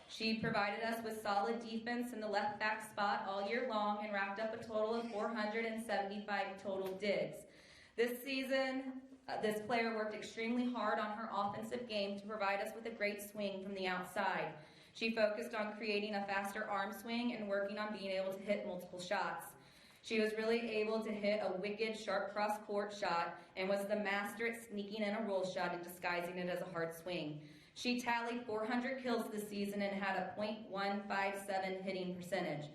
She provided us with solid defense in the left back spot all year long and racked up a total of 475 total digs. This season, this player worked extremely hard on her offensive game to provide us with a great swing from the outside. She focused on creating a faster arm swing and working on being able to hit multiple shots. She was really able to hit a wicked, sharp cross-court shot and was the master at sneaking in a roll shot and disguising it as a hard swing. She tallied 400 kills this season and had a .157 hitting percentage.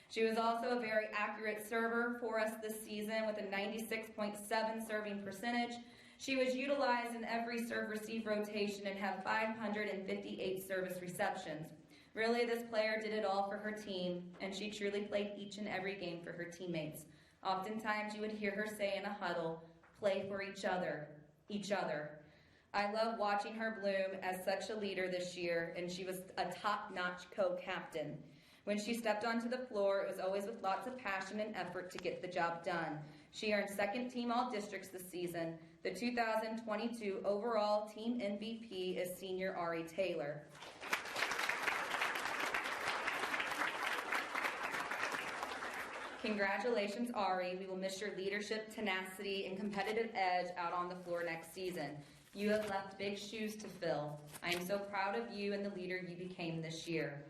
She was also a very accurate server for us this season with a 96.7 serving percentage. She was utilized in every serve-receive rotation and had 558 service receptions. Really, this player did it all for her team, and she truly played each and every game for her teammates. Oftentimes, you would hear her say in a huddle, "Play for each other, each other." I love watching her bloom as such a leader this year, and she was a top-notch co-captain. When she stepped onto the floor, it was always with lots of passion and effort to get the job done. She earned second team All-Districts this season. The 2022 overall team MVP is senior Ari Taylor. Congratulations, Ari. We will miss your leadership, tenacity, and competitive edge out on the floor next season. You have left big shoes to fill. I am so proud of you and the leader you became this year.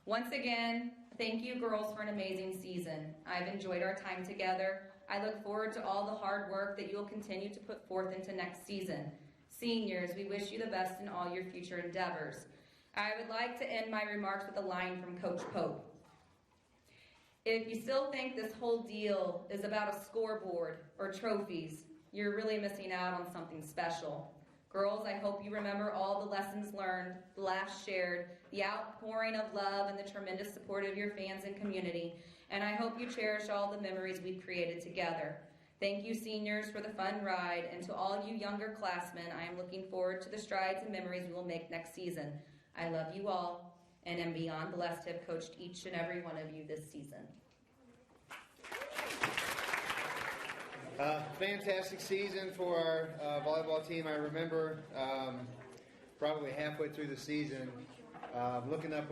Once again, thank you, girls, for an amazing season. I've enjoyed our time together. I look forward to all the hard work that you will continue to put forth into next season. Seniors, we wish you the best in all your future endeavors. I would like to end my remarks with a line from Coach Pope. If you still think this whole deal is about a scoreboard or trophies, you're really missing out on something special. Girls, I hope you remember all the lessons learned, the laughs shared, the outpouring of love, and the tremendous support of your fans and community. And I hope you cherish all the memories we've created together. Thank you, seniors, for the fun ride. And to all you younger classmen, I am looking forward to the strides and memories we will make next season. I love you all and am beyond blessed to have coached each and every one of you this season. Fantastic season for our volleyball team. I remember probably halfway through the season looking up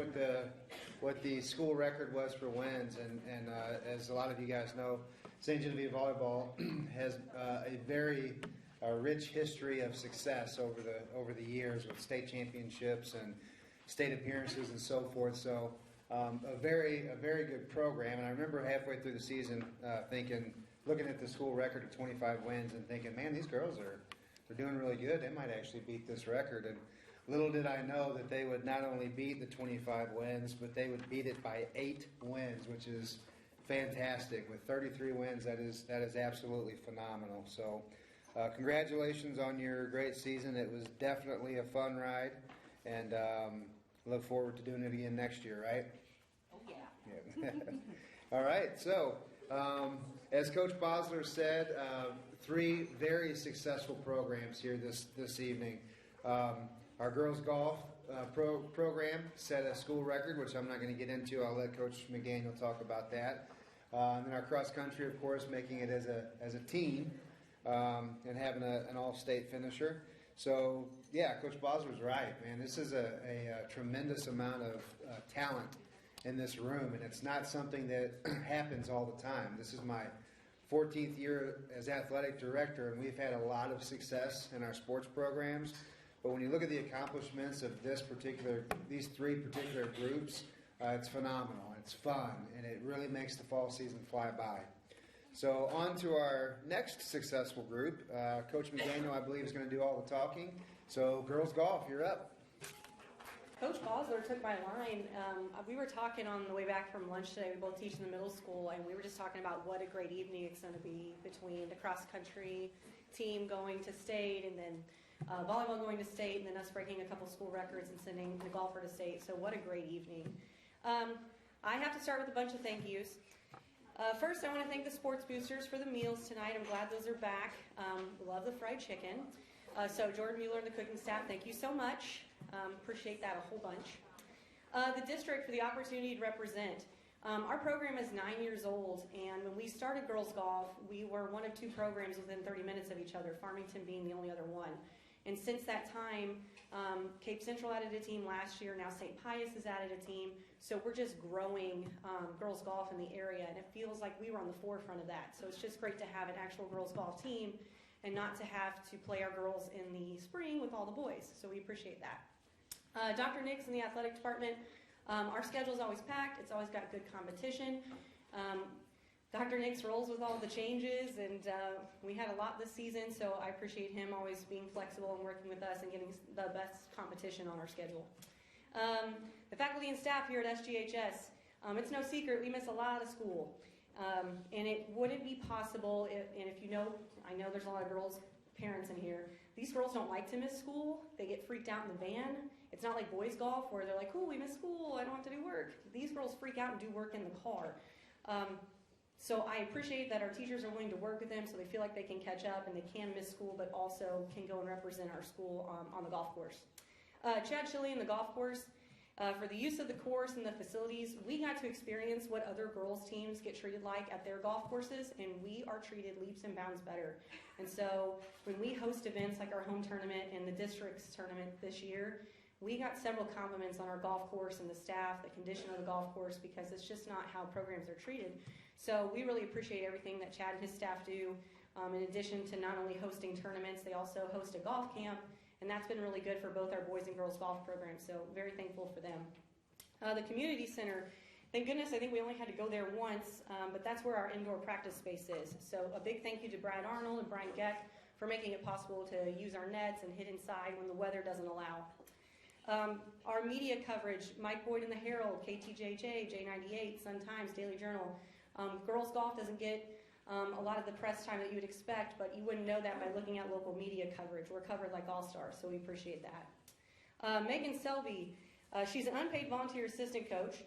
what the school record was for wins, and as a lot of you guys know, St. Genevieve Volleyball has a very rich history of success over the years with state championships and state appearances and so forth. So a very good program. And I remember halfway through the season looking at the school record of 25 wins and thinking, man, these girls they're doing really good. They might actually beat this record. And little did I know that they would not only beat the 25 wins, but they would beat it by 8 wins, which is fantastic. With 33 wins, that is absolutely phenomenal. So congratulations on your great season. It was definitely a fun ride, and look forward to doing it again next year, right? Oh, yeah. All right, so as Coach Bosler said, 3 very successful programs here this evening. Our girls golf program set a school record, which I'm not going to get into. I'll let Coach McDaniel talk about that. And then our cross country, of course, making it as a team and having an all-state finisher. So yeah, Coach Bosler's right, man. This is a tremendous amount of talent in this room, and it's not something that happens all the time. This is my 14th year as athletic director, and we've had a lot of success in our sports programs. But when you look at the accomplishments of these 3 particular groups, it's phenomenal. It's fun, and it really makes the fall season fly by. So on to our next successful group. Coach McDaniel, I believe, is going to do all the talking. So girls golf, you're up. Coach Bosler took my line. We were talking on the way back from lunch today. We both teach in the middle school, and we were just talking about what a great evening it's going to be between the cross-country team going to state, and then volleyball going to state, and then us breaking a couple school records and sending the golfer to state. So what a great evening. I have to start with a bunch of thank yous. First, I want to thank the sports boosters for the meals tonight. I'm glad those are back. Love the fried chicken. So Jordan Mueller and the cooking staff, thank you so much. Appreciate that a whole bunch. The district for the opportunity to represent. Our program is 9 years old, and when we started girls golf, we were one of 2 programs within 30 minutes of each other, Farmington being the only other one. And since that time, Cape Central added a team last year. Now St. Pius has added a team. So we're just growing girls golf in the area, and it feels like we were on the forefront of that. So it's just great to have an actual girls golf team and not to have to play our girls in the spring with all the boys. So we appreciate that. Dr. Nix in the athletic department, our schedule is always packed. It's always got good competition. Dr. Nix rolls with all the changes, and we had a lot this season, so I appreciate him always being flexible and working with us and getting the best competition on our schedule. The faculty and staff here at SGHS, it's no secret we miss a lot of school, and it wouldn't be possible if you know, I know there's a lot of girls, parents in here, these girls don't like to miss school. They get freaked out in the van, It's not like boys golf where they're like, oh, we missed school, I don't have to do work. These girls freak out and do work in the car. So I appreciate that our teachers are willing to work with them so they feel like they can catch up and they can miss school, but also can go and represent our school on the golf course. Chad Shilley and the golf course, for the use of the course and the facilities, we got to experience what other girls' teams get treated like at their golf courses, and we are treated leaps and bounds better. And so when we host events like our home tournament and the district's tournament this year, we got several compliments on our golf course and the staff, the condition of the golf course, because it's just not how programs are treated. So we really appreciate everything that Chad and his staff do. In addition to not only hosting tournaments, they also host a golf camp, and that's been really good for both our boys and girls golf programs, so very thankful for them. The community center, thank goodness, I think we only had to go there once, but that's where our indoor practice space is. So a big thank you to Brad Arnold and Brian Geck for making it possible to use our nets and hit inside when the weather doesn't allow. Our media coverage, Mike Boyd in the Herald, KTJJ, J98, Sun-Times, Daily Journal. Girls golf doesn't get a lot of the press time that you would expect, but you wouldn't know that by looking at local media coverage. We're covered like all-stars, so we appreciate that. Megan Selby, she's an unpaid volunteer assistant coach.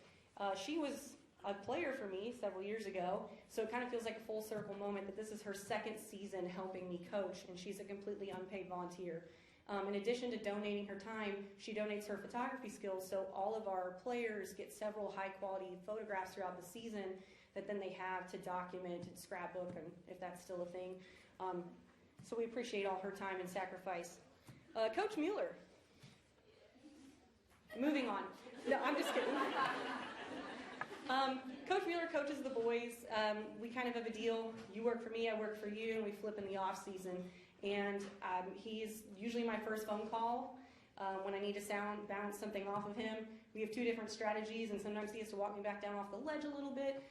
She was a player for me several years ago, so it kind of feels like a full circle moment that this is her second season helping me coach, and she's a completely unpaid volunteer. In addition to donating her time, she donates her photography skills, so all of our players get several high-quality photographs throughout the season that then they have to document and scrapbook, and if that's still a thing. So we appreciate all her time and sacrifice. Coach Mueller. Moving on. No, I'm just kidding. Coach Mueller coaches the boys. We kind of have a deal. You work for me, I work for you, and we flip in the off season. And he's usually my first phone call when I need to bounce something off of him. We have two different strategies, and sometimes he has to walk me back down off the ledge a little bit.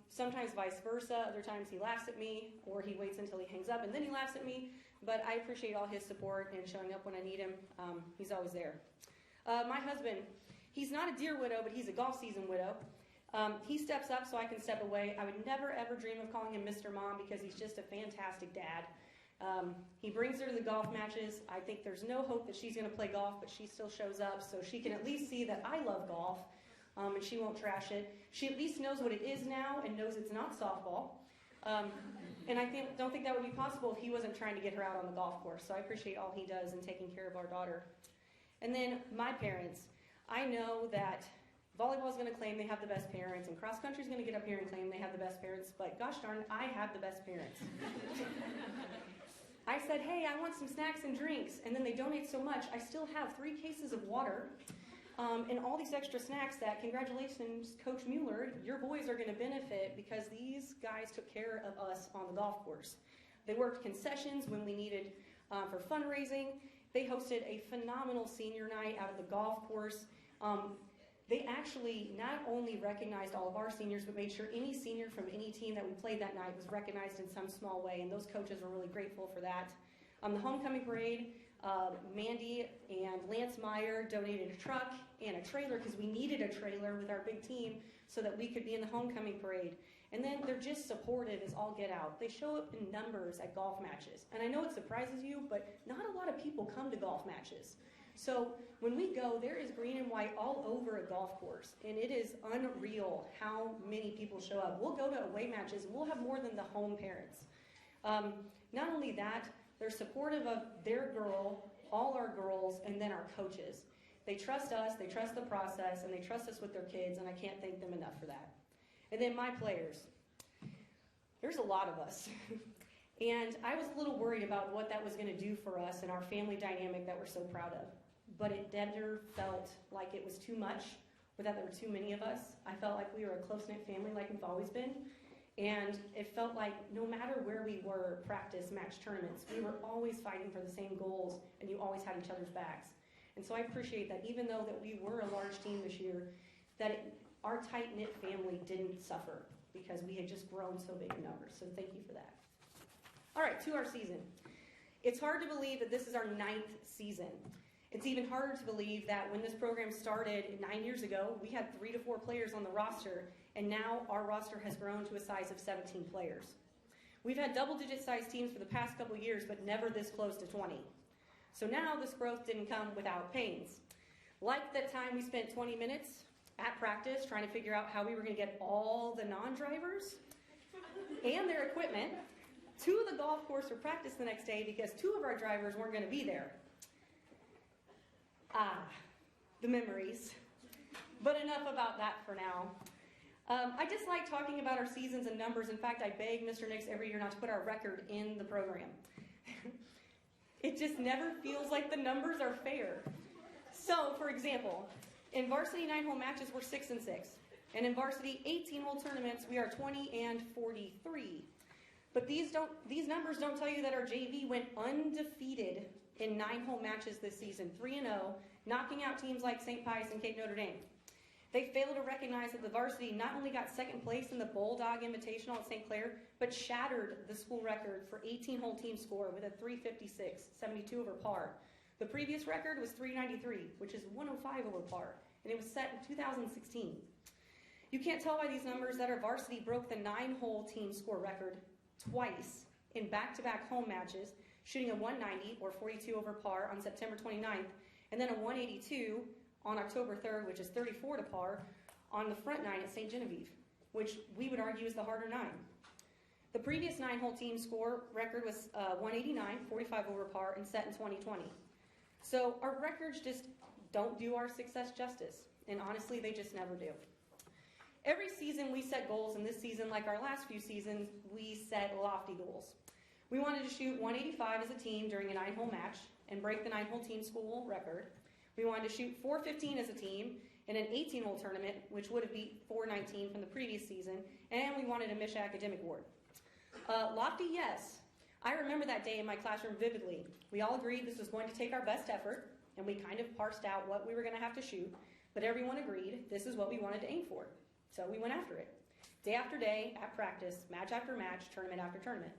Sometimes vice versa. Other times he laughs at me, or he waits until he hangs up and then he laughs at me. But I appreciate all his support and showing up when I need him. He's always there. My husband, he's not a deer widow, but he's a golf season widow. He steps up so I can step away. I would never, ever dream of calling him Mr. Mom because he's just a fantastic dad. He brings her to the golf matches. I think there's no hope that she's going to play golf, but she still shows up so she can at least see that I love golf, and she won't trash it. She at least knows what it is now and knows it's not softball. And I don't think that would be possible if he wasn't trying to get her out on the golf course. So I appreciate all he does in taking care of our daughter. And then my parents. I know that volleyball is going to claim they have the best parents, and cross country is going to get up here and claim they have the best parents, but gosh darn, I have the best parents. I said, hey, I want some snacks and drinks, and then they donate so much, I still have 3 cases of water and all these extra snacks that, congratulations, Coach Mueller, your boys are going to benefit because these guys took care of us on the golf course. They worked concessions when we needed for fundraising. They hosted a phenomenal senior night out at the golf course. They actually not only recognized all of our seniors, but made sure any senior from any team that we played that night was recognized in some small way, and those coaches were really grateful for that. The homecoming parade, Mandy and Lance Meyer donated a truck and a trailer because we needed a trailer with our big team so that we could be in the homecoming parade. And then they're just supportive as all get out. They show up in numbers at golf matches. And I know it surprises you, but not a lot of people come to golf matches. So when we go, there is green and white all over a golf course, and it is unreal how many people show up. We'll go to away matches, and we'll have more than the home parents. Not only that, they're supportive of their girl, all our girls, and then our coaches. They trust us, they trust the process, and they trust us with their kids, and I can't thank them enough for that. And then my players. There's a lot of us. And I was a little worried about what that was going to do for us and our family dynamic that we're so proud of. But it never felt like it was too much or that there were too many of us. I felt like we were a close-knit family like we've always been. And it felt like no matter where we were, practice, match, tournaments, we were always fighting for the same goals, and you always had each other's backs. And so I appreciate that even though that we were a large team this year, that our tight-knit family didn't suffer because we had just grown so big in numbers. So thank you for that. All right, to our season. It's hard to believe that this is our 9th season. It's even harder to believe that when this program started 9 years ago, we had 3 to 4 players on the roster, and now our roster has grown to a size of 17 players. We've had double-digit sized teams for the past couple years, but never this close to 20. So now this growth didn't come without pains. Like the time we spent 20 minutes at practice trying to figure out how we were going to get all the non-drivers and their equipment to the golf course for practice the next day because 2 of our drivers weren't going to be there. The memories. But enough about that for now. I just like talking about our seasons and numbers. In fact, I beg Mr. Nix every year not to put our record in the program. It just never feels like the numbers are fair. So, for example, in varsity 9-hole matches, we're 6-6. And in varsity 18-hole tournaments, we are 20-43. But these numbers don't tell you that our JV went undefeated in 9-hole matches this season, 3-0, knocking out teams like St. Pius and Cape Notre Dame. They fail to recognize that the varsity not only got second place in the Bulldog Invitational at St. Clair, but shattered the school record for 18-hole team score with a 356, 72 over par. The previous record was 393, which is 105 over par, and it was set in 2016. You can't tell by these numbers that our varsity broke the 9-hole team score record twice in back-to-back home matches, shooting a 190 or 42 over par on September 29th, and then a 182 on October 3rd, which is 34 to par, on the front 9 at St. Genevieve, which we would argue is the harder 9. The previous 9-hole team score record was 189, 45 over par, and set in 2020. So our records just don't do our success justice, and honestly, they just never do. Every season we set goals, and this season, like our last few seasons, we set lofty goals. We wanted to shoot 185 as a team during a 9-hole match and break the 9-hole team school record. We wanted to shoot 415 as a team in an 18-hole tournament, which would have beat 419 from the previous season, and we wanted a Mish Academic Award. Lofty, yes. I remember that day in my classroom vividly. We all agreed this was going to take our best effort, and we kind of parsed out what we were going to have to shoot, but everyone agreed this is what we wanted to aim for. So we went after it. Day after day, at practice, match after match, tournament after tournament.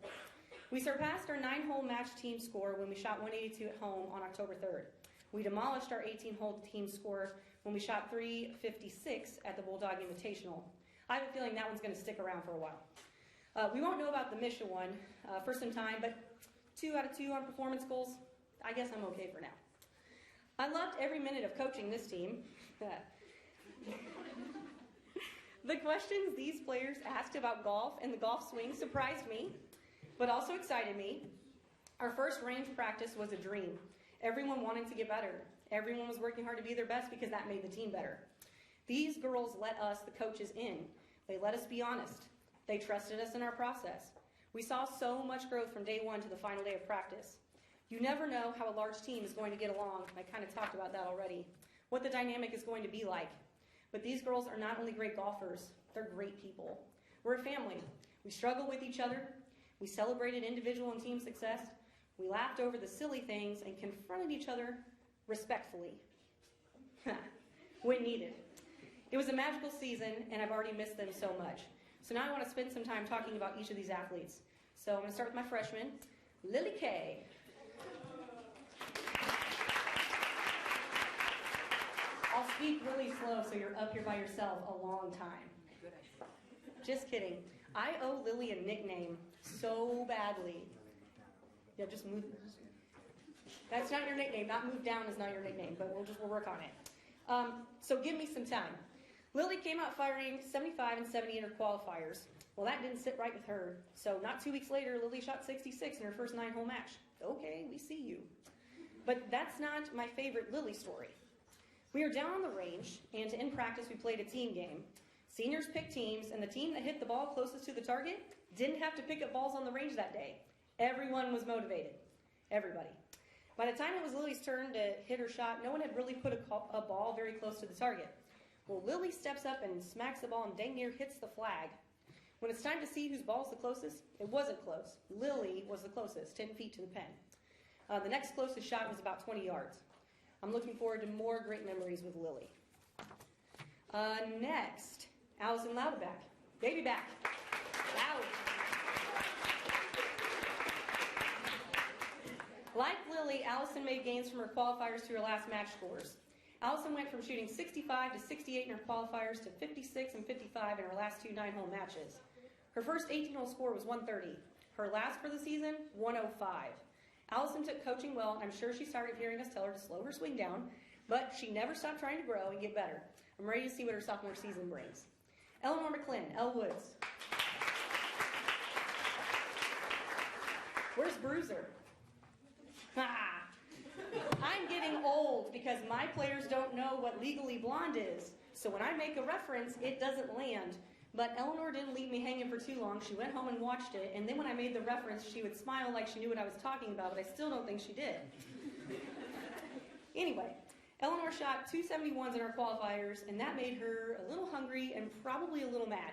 We surpassed our 9-hole match team score when we shot 182 at home on October 3rd. We demolished our 18-hole team score when we shot 356 at the Bulldog Invitational. I have a feeling that one's going to stick around for a while. We won't know about the Misha one for some time, but 2 out of 2 on performance goals, I guess I'm okay for now. I loved every minute of coaching this team. The questions these players asked about golf and the golf swing surprised me, but also excited me. Our first range practice was a dream. Everyone wanted to get better. Everyone was working hard to be their best because that made the team better. These girls let us, the coaches, in. They let us be honest. They trusted us in our process. We saw so much growth from day 1 to the final day of practice. You never know how a large team is going to get along. I kind of talked about that already. What the dynamic is going to be like. But these girls are not only great golfers, they're great people. We're a family. We struggle with each other. We celebrated individual and team success. We laughed over the silly things and confronted each other respectfully when needed. It was a magical season, and I've already missed them so much. So now I want to spend some time talking about each of these athletes. So I'm going to start with my freshman, Lily Kay. I'll speak really slow so you're up here by yourself a long time. Just kidding. I owe Lily a nickname so badly. Yeah, just move. That's not your nickname. Not move down is not your nickname, but we'll work on it. So give me some time. Lily came out firing 75 and 70 in her qualifiers. Well, that didn't sit right with her. So not 2 weeks later, Lily shot 66 in her first 9-hole match. Okay, we see you. But that's not my favorite Lily story. We were down on the range, and to end practice, we played a team game. Seniors picked teams, and the team that hit the ball closest to the target didn't have to pick up balls on the range that day. Everyone was motivated. Everybody. By the time it was Lily's turn to hit her shot, no one had really put a ball very close to the target. Well, Lily steps up and smacks the ball and dang near hits the flag. When it's time to see whose ball's the closest, it wasn't close. Lily was the closest, 10 feet to the pin. The next closest shot was about 20 yards. I'm looking forward to more great memories with Lily. Next, Allison Louderback. Baby back. Loud. Like Lily, Allison made gains from her qualifiers to her last match scores. Allison went from shooting 65 to 68 in her qualifiers to 56 and 55 in her last 2 9-hole matches. Her first 18-hole score was 130. Her last for the season, 105. Allison took coaching well, and I'm sure she started hearing us tell her to slow her swing down, But she never stopped trying to grow and get better. I'm ready to see what her sophomore season brings. Eleanor McClin, Elle Woods. Where's Bruiser? Ha! I'm getting old because my players don't know what Legally Blonde is. So when I make a reference, it doesn't land. But Eleanor didn't leave me hanging for too long. She went home and watched it, and then when I made the reference, she would smile like she knew what I was talking about, but I still don't think she did. Anyway, Eleanor shot 271s in our qualifiers, and that made her a little hungry and probably a little mad.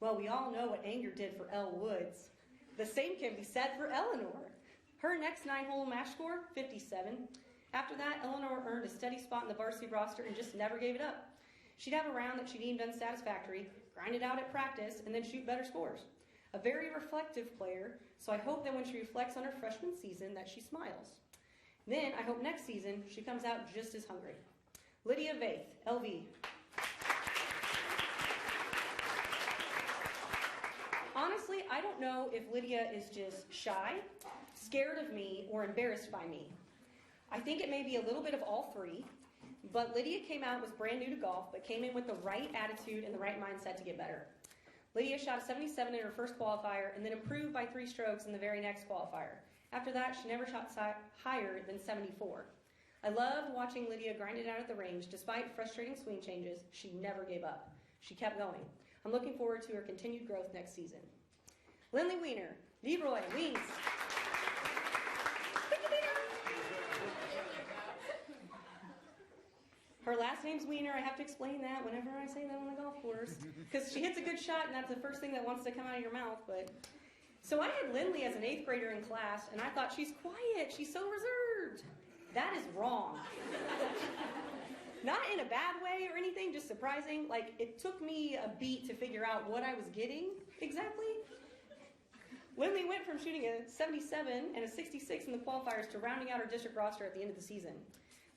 Well, we all know what anger did for Elle Woods. The same can be said for Eleanor. Her next 9-hole match score, 57. After that, Eleanor earned a steady spot in the varsity roster and just never gave it up. She'd have a round that she deemed unsatisfactory, grind it out at practice, and then shoot better scores. A very reflective player, so I hope that when she reflects on her freshman season that she smiles. Then I hope next season she comes out just as hungry. Lydia Vaith, LV. Honestly, I don't know if Lydia is just shy, scared of me, or embarrassed by me. I think it may be a little bit of all three, but Lydia came out, was brand new to golf, but came in with the right attitude and the right mindset to get better. Lydia shot a 77 in her first qualifier and then improved by 3 strokes in the very next qualifier. After that, she never shot higher than 74. I loved watching Lydia grind it out at the range. Despite frustrating swing changes, she never gave up. She kept going. I'm looking forward to her continued growth next season. Lindley Weiner, Leroy, Wings. Her last name's Weiner. I have to explain that whenever I say that on the golf course. Because she hits a good shot, and that's the first thing that wants to come out of your mouth. So I had Lindley as an 8th grader in class, and I thought, she's quiet. She's so reserved. That is wrong. Not in a bad way or anything, just surprising. Like, it took me a beat to figure out what I was getting exactly. Lindley went from shooting a 77 and a 66 in the qualifiers to rounding out her district roster at the end of the season.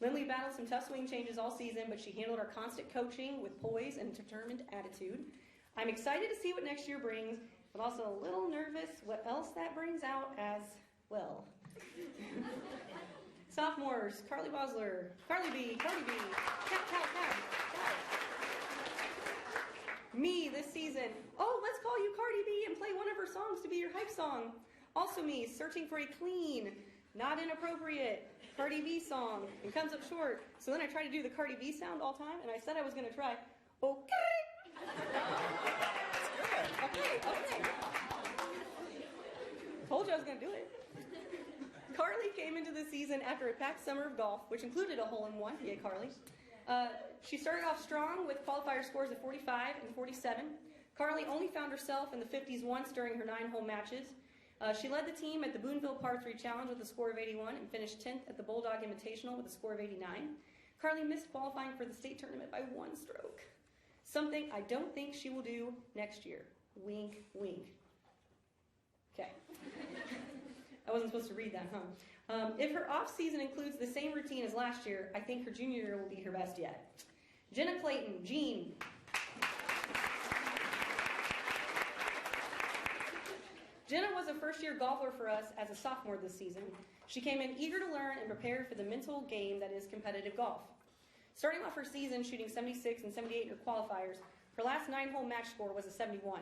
Lindley battled some tough swing changes all season, but she handled her constant coaching with poise and determined attitude. I'm excited to see what next year brings, but also a little nervous what else that brings out as well. Sophomores, Carly Bosler, Carly B, cow. Me this season, oh, let's call you Cardi B and play one of her songs to be your hype song. Also me, searching for a clean, not inappropriate Cardi B song, and comes up short. So then I try to do the Cardi B sound all time, and I said I was going to try, okay. Okay. Told you I was going to do it. Carly came into the season after a packed summer of golf, which included a hole-in-one. Yay, Carly. She started off strong with qualifier scores of 45 and 47. Carly only found herself in the 50s once during her 9-hole matches. She led the team at the Boonville Par 3 Challenge with a score of 81 and finished 10th at the Bulldog Invitational with a score of 89. Carly missed qualifying for the state tournament by 1 stroke. Something I don't think she will do next year. Wink, wink. Okay. I wasn't supposed to read that, huh? If her off-season includes the same routine as last year, I think her junior year will be her best yet. Jenna Clayton, Jean. Jenna was a first-year golfer for us as a sophomore this season. She came in eager to learn and prepared for the mental game that is competitive golf. Starting off her season shooting 76 and 78 in her qualifiers, her last 9-hole match score was a 71.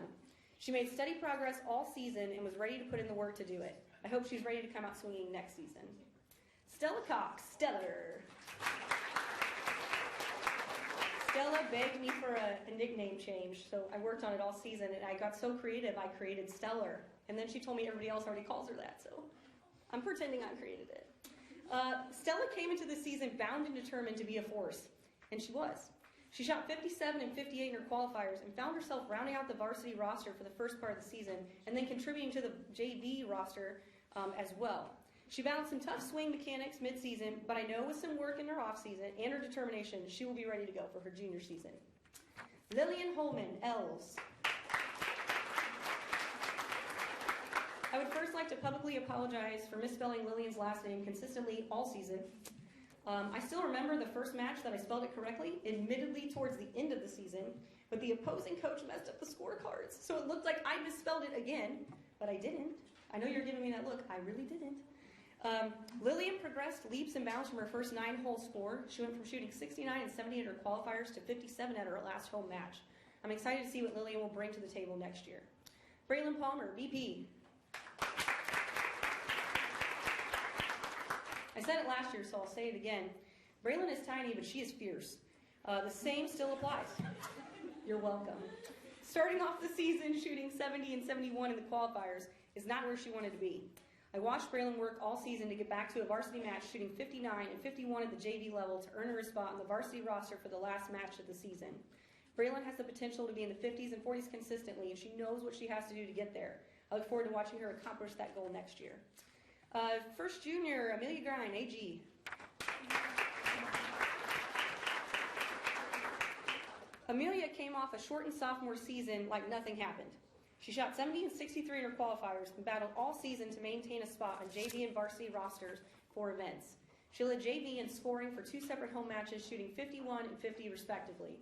She made steady progress all season and was ready to put in the work to do it. I hope she's ready to come out swinging next season. Stella Cox, Stellar. Stella begged me for a nickname change, so I worked on it all season, and I got so creative, I created Stellar. And then she told me everybody else already calls her that, so I'm pretending I created it. Stella came into the season bound and determined to be a force, and she was. She shot 57 and 58 in her qualifiers and found herself rounding out the varsity roster for the first part of the season and then contributing to the JV roster as well. She battled some tough swing mechanics mid-season, but I know with some work in her off-season and her determination, she will be ready to go for her junior season. Lillian Holman, Els. I would first like to publicly apologize for misspelling Lillian's last name consistently all season. I still remember the first match that I spelled it correctly, admittedly towards the end of the season, but the opposing coach messed up the scorecards, so it looked like I misspelled it again, but I didn't. I know you're giving me that look. I really didn't. Lillian progressed leaps and bounds from her first 9-hole score. She went from shooting 69 and 70 at her qualifiers to 57 at her last home match. I'm excited to see what Lillian will bring to the table next year. Braylon Palmer, BP. I said it last year, so I'll say it again. Braylon is tiny, but she is fierce. The same still applies. You're welcome. Starting off the season shooting 70 and 71 in the qualifiers is not where she wanted to be. I watched Braylon work all season to get back to a varsity match shooting 59 and 51 at the JV level to earn her a spot on the varsity roster for the last match of the season. Braylon has the potential to be in the 50s and 40s consistently, and she knows what she has to do to get there. I look forward to watching her accomplish that goal next year. First junior, Amelia Grind, AG. Amelia came off a shortened sophomore season like nothing happened. She shot 70 and 63 in her qualifiers and battled all season to maintain a spot on JV and varsity rosters for events. She led JV in scoring for 2 separate home matches, shooting 51 and 50 respectively.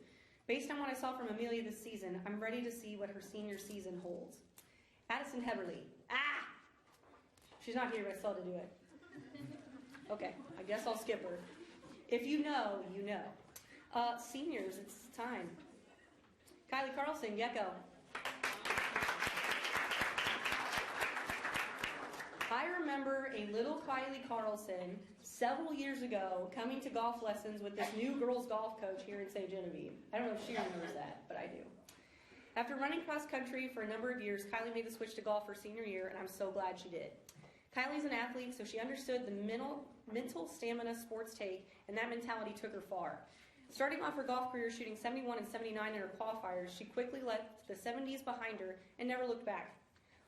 Based on what I saw from Amelia this season, I'm ready to see what her senior season holds. Addison Heberly. She's not here, but I still have to do it. Okay, I guess I'll skip her. If you know, you know. Seniors, it's time. Kylie Carlson, Gecko. I remember a little Kylie Carlson several years ago coming to golf lessons with this new girls golf coach here in St. Genevieve. I don't know if she remembers that, but I do. After running cross country for a number of years, Kylie made the switch to golf her senior year, and I'm so glad she did. Kylie's an athlete, so she understood the mental stamina sports take, and that mentality took her far. Starting off her golf career shooting 71 and 79 in her qualifiers, she quickly left the 70s behind her and never looked back,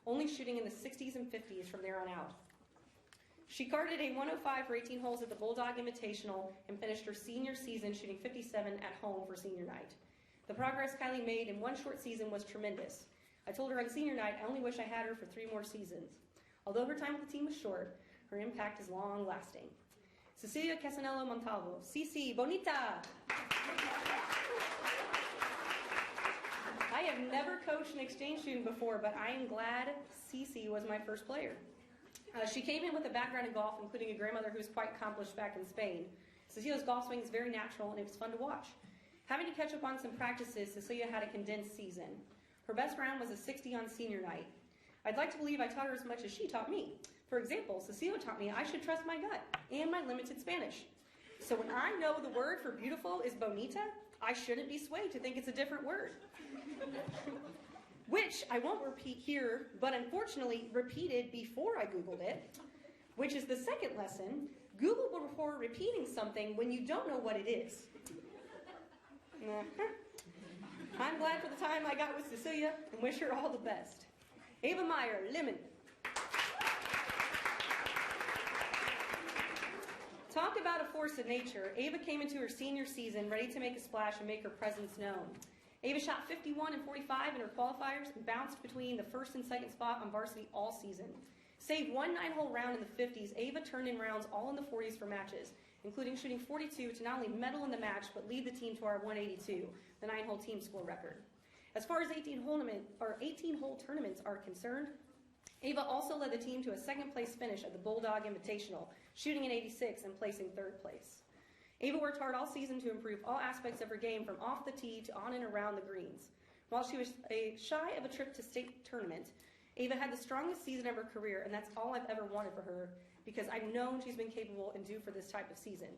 only shooting in the 60s and 50s from there on out. She carded a 105 for 18 holes at the Bulldog Invitational and finished her senior season shooting 57 at home for senior night. The progress Kylie made in one short season was tremendous. I told her on senior night I only wish I had her for 3 more seasons. Although her time with the team was short, her impact is long-lasting. Cecilia Casanello Montalvo. Cici, bonita! I have never coached an exchange student before, but I am glad Cici was my first player. She came in with a background in golf, including a grandmother who was quite accomplished back in Spain. Cecilia's golf swing is very natural, and it was fun to watch. Having to catch up on some practices, Cecilia had a condensed season. Her best round was a 60 on senior night. I'd like to believe I taught her as much as she taught me. For example, Cecilia taught me I should trust my gut and my limited Spanish. So when I know the word for beautiful is bonita, I shouldn't be swayed to think it's a different word. Which I won't repeat here, but unfortunately repeated before I Googled it, which is the second lesson. Google before repeating something when you don't know what it is. I'm glad for the time I got with Cecilia and wish her all the best. Ava Meyer, Lemon. Talk about a force of nature. Ava came into her senior season ready to make a splash and make her presence known. Ava shot 51 and 45 in her qualifiers and bounced between the first and second spot on varsity all season. Saved one 9-hole round in the 50s, Ava turned in rounds all in the 40s for matches, including shooting 42 to not only medal in the match, but lead the team to our 182, the 9-hole team score record. As far as 18-hole tournaments are concerned, Ava also led the team to a second-place finish at the Bulldog Invitational, shooting an 86 and placing 3rd place. Ava worked hard all season to improve all aspects of her game from off the tee to on and around the greens. While she was shy of a trip to state tournament, Ava had the strongest season of her career, and that's all I've ever wanted for her because I've known she's been capable and due for this type of season.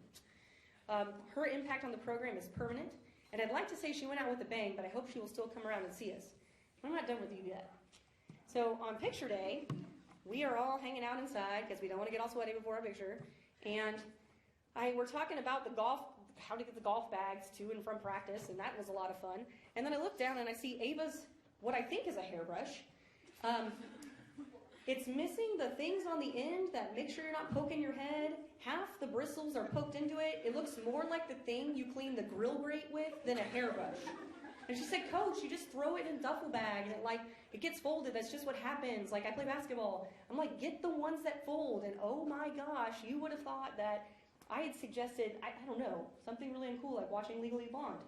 Her impact on the program is permanent, and I'd like to say she went out with a bang, but I hope she will still come around and see us. I'm not done with you yet. So on picture day, we are all hanging out inside because we don't want to get all sweaty before our picture, and we're talking about the golf, how to get the golf bags to and from practice, and that was a lot of fun. And then I look down and I see Ava's, what I think is a hairbrush. It's missing the things on the end that make sure you're not poking your head. Half the bristles are poked into it. It looks more like the thing you clean the grill grate with than a hairbrush. And she said, Coach, you just throw it in a duffel bag and it gets folded. That's just what happens. Like, I play basketball. I'm like, get the ones that fold. And oh my gosh, you would have thought that I had suggested, I don't know, something really uncool like watching Legally Blonde.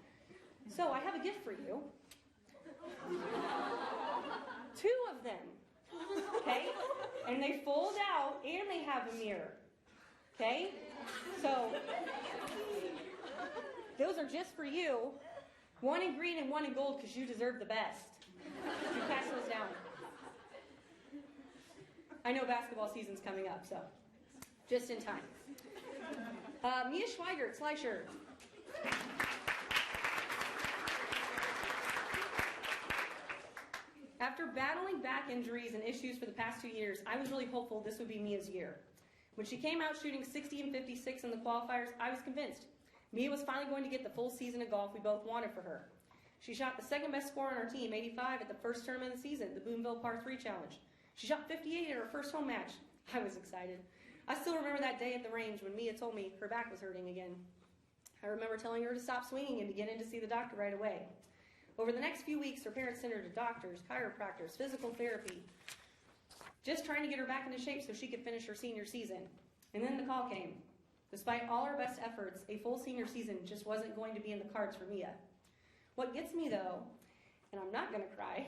So I have a gift for you. 2 of them. Okay? And they fold out and they have a mirror. Okay? So, those are just for you. One in green and one in gold because you deserve the best. You pass those down. I know basketball season's coming up, so just in time. Mia Schweigert, Slicer. After battling back injuries and issues for the past 2 years, I was really hopeful this would be Mia's year. When she came out shooting 60 and 56 in the qualifiers, I was convinced Mia was finally going to get the full season of golf we both wanted for her. She shot the second best score on our team, 85, at the first tournament of the season, the Boonville Par 3 Challenge. She shot 58 at her first home match. I was excited. I still remember that day at the range when Mia told me her back was hurting again. I remember telling her to stop swinging and beginning to see the doctor right away. Over the next few weeks, her parents sent her to doctors, chiropractors, physical therapy, just trying to get her back into shape so she could finish her senior season. And then the call came. Despite all our best efforts, a full senior season just wasn't going to be in the cards for Mia. What gets me, though, and I'm not going to cry,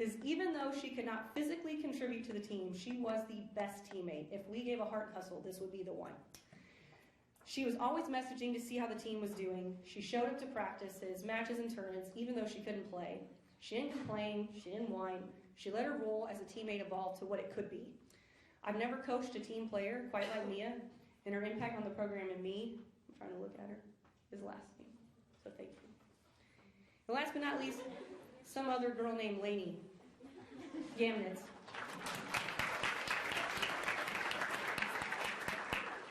is even though she could not physically contribute to the team, she was the best teammate. If we gave a heart hustle, this would be the one. She was always messaging to see how the team was doing. She showed up to practices, matches, and tournaments, even though she couldn't play. She didn't complain. She didn't whine. She let her role as a teammate evolve to what it could be. I've never coached a team player quite like Mia, and her impact on the program and me, I'm trying to look at her, is lasting. So thank you. And last but not least, some other girl named Lainey. Gamnitz.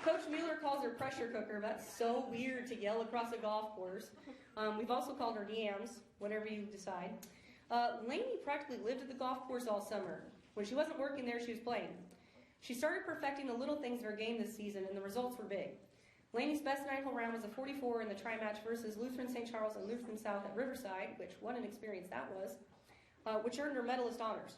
Coach Mueller calls her pressure cooker. That's so weird to yell across a golf course. We've also called her Yams, whatever you decide. Lainey practically lived at the golf course all summer. When she wasn't working there, she was playing. She started perfecting the little things in her game this season, and the results were big. Lainey's best 9-hole round was a 44 in the tri-match versus Lutheran St. Charles and Lutheran South at Riverside, which, what an experience that was, which earned her medalist honors.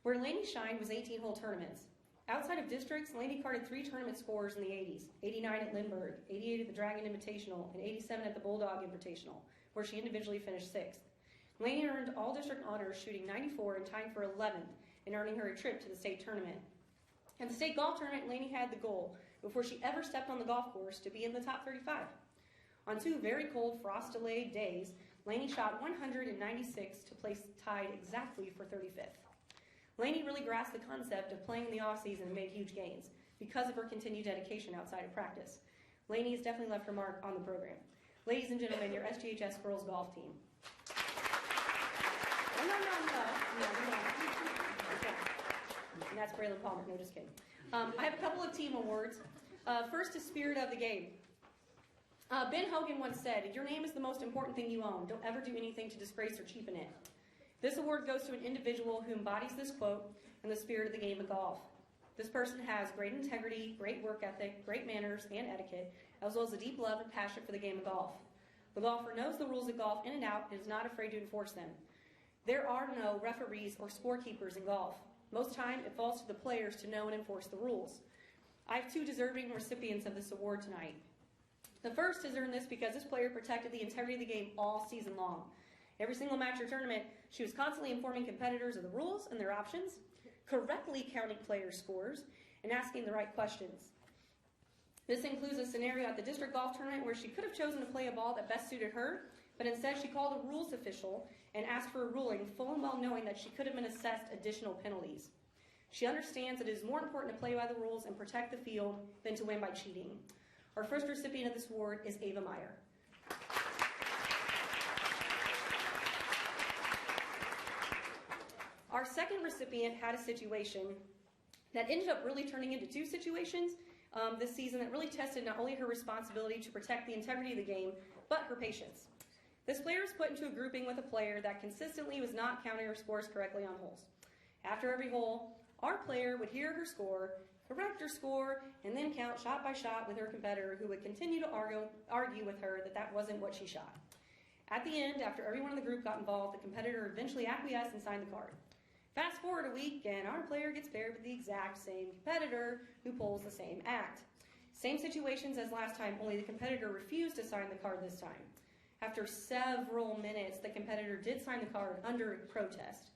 Where Lainey shined was 18-hole tournaments. Outside of districts, Lainey carded 3 tournament scores in the 80s, 89 at Lindbergh, 88 at the Dragon Invitational, and 87 at the Bulldog Invitational, where she individually finished 6th. Lainey earned all district honors, shooting 94 and tying for 11th, and earning her a trip to the state tournament. At the state golf tournament, Lainey had the goal, before she ever stepped on the golf course, to be in the top 35. On 2 very cold, frost-delayed days, Lainey shot 196 to place tied exactly for 35th. Lainey really grasped the concept of playing in the off-season and made huge gains because of her continued dedication outside of practice. Lainey has definitely left her mark on the program. Ladies and gentlemen, your SGHS girls golf team. No. And that's Braylon Palmer. No, just kidding. I have a couple of team awards. First is Spirit of the Game. Ben Hogan once said, "Your name is the most important thing you own. Don't ever do anything to disgrace or cheapen it." This award goes to an individual who embodies this quote and the spirit of the game of golf. This person has great integrity, great work ethic, great manners and etiquette, as well as a deep love and passion for the game of golf. The golfer knows the rules of golf in and out and is not afraid to enforce them. There are no referees or scorekeepers in golf. Most time, it falls to the players to know and enforce the rules. I have 2 deserving recipients of this award tonight. The first has earned this because this player protected the integrity of the game all season long. Every single match or tournament, she was constantly informing competitors of the rules and their options, correctly counting players' scores, and asking the right questions. This includes a scenario at the district golf tournament where she could have chosen to play a ball that best suited her, but instead she called a rules official and asked for a ruling, full and well knowing that she could have been assessed additional penalties. She understands that it is more important to play by the rules and protect the field than to win by cheating. Our first recipient of this award is Ava Meyer. Our second recipient had a situation that ended up really turning into 2 situations this season that really tested not only her responsibility to protect the integrity of the game, but her patience. This player was put into a grouping with a player that consistently was not counting her scores correctly on holes. After every hole, our player would hear her score, correct her score, and then count shot by shot with her competitor, who would continue to argue with her that that wasn't what she shot. At the end, after everyone in the group got involved, the competitor eventually acquiesced and signed the card. Fast forward a week, and our player gets paired with the exact same competitor who pulls the same act. Same situations as last time, only the competitor refused to sign the card this time. After several minutes, the competitor did sign the card under protest.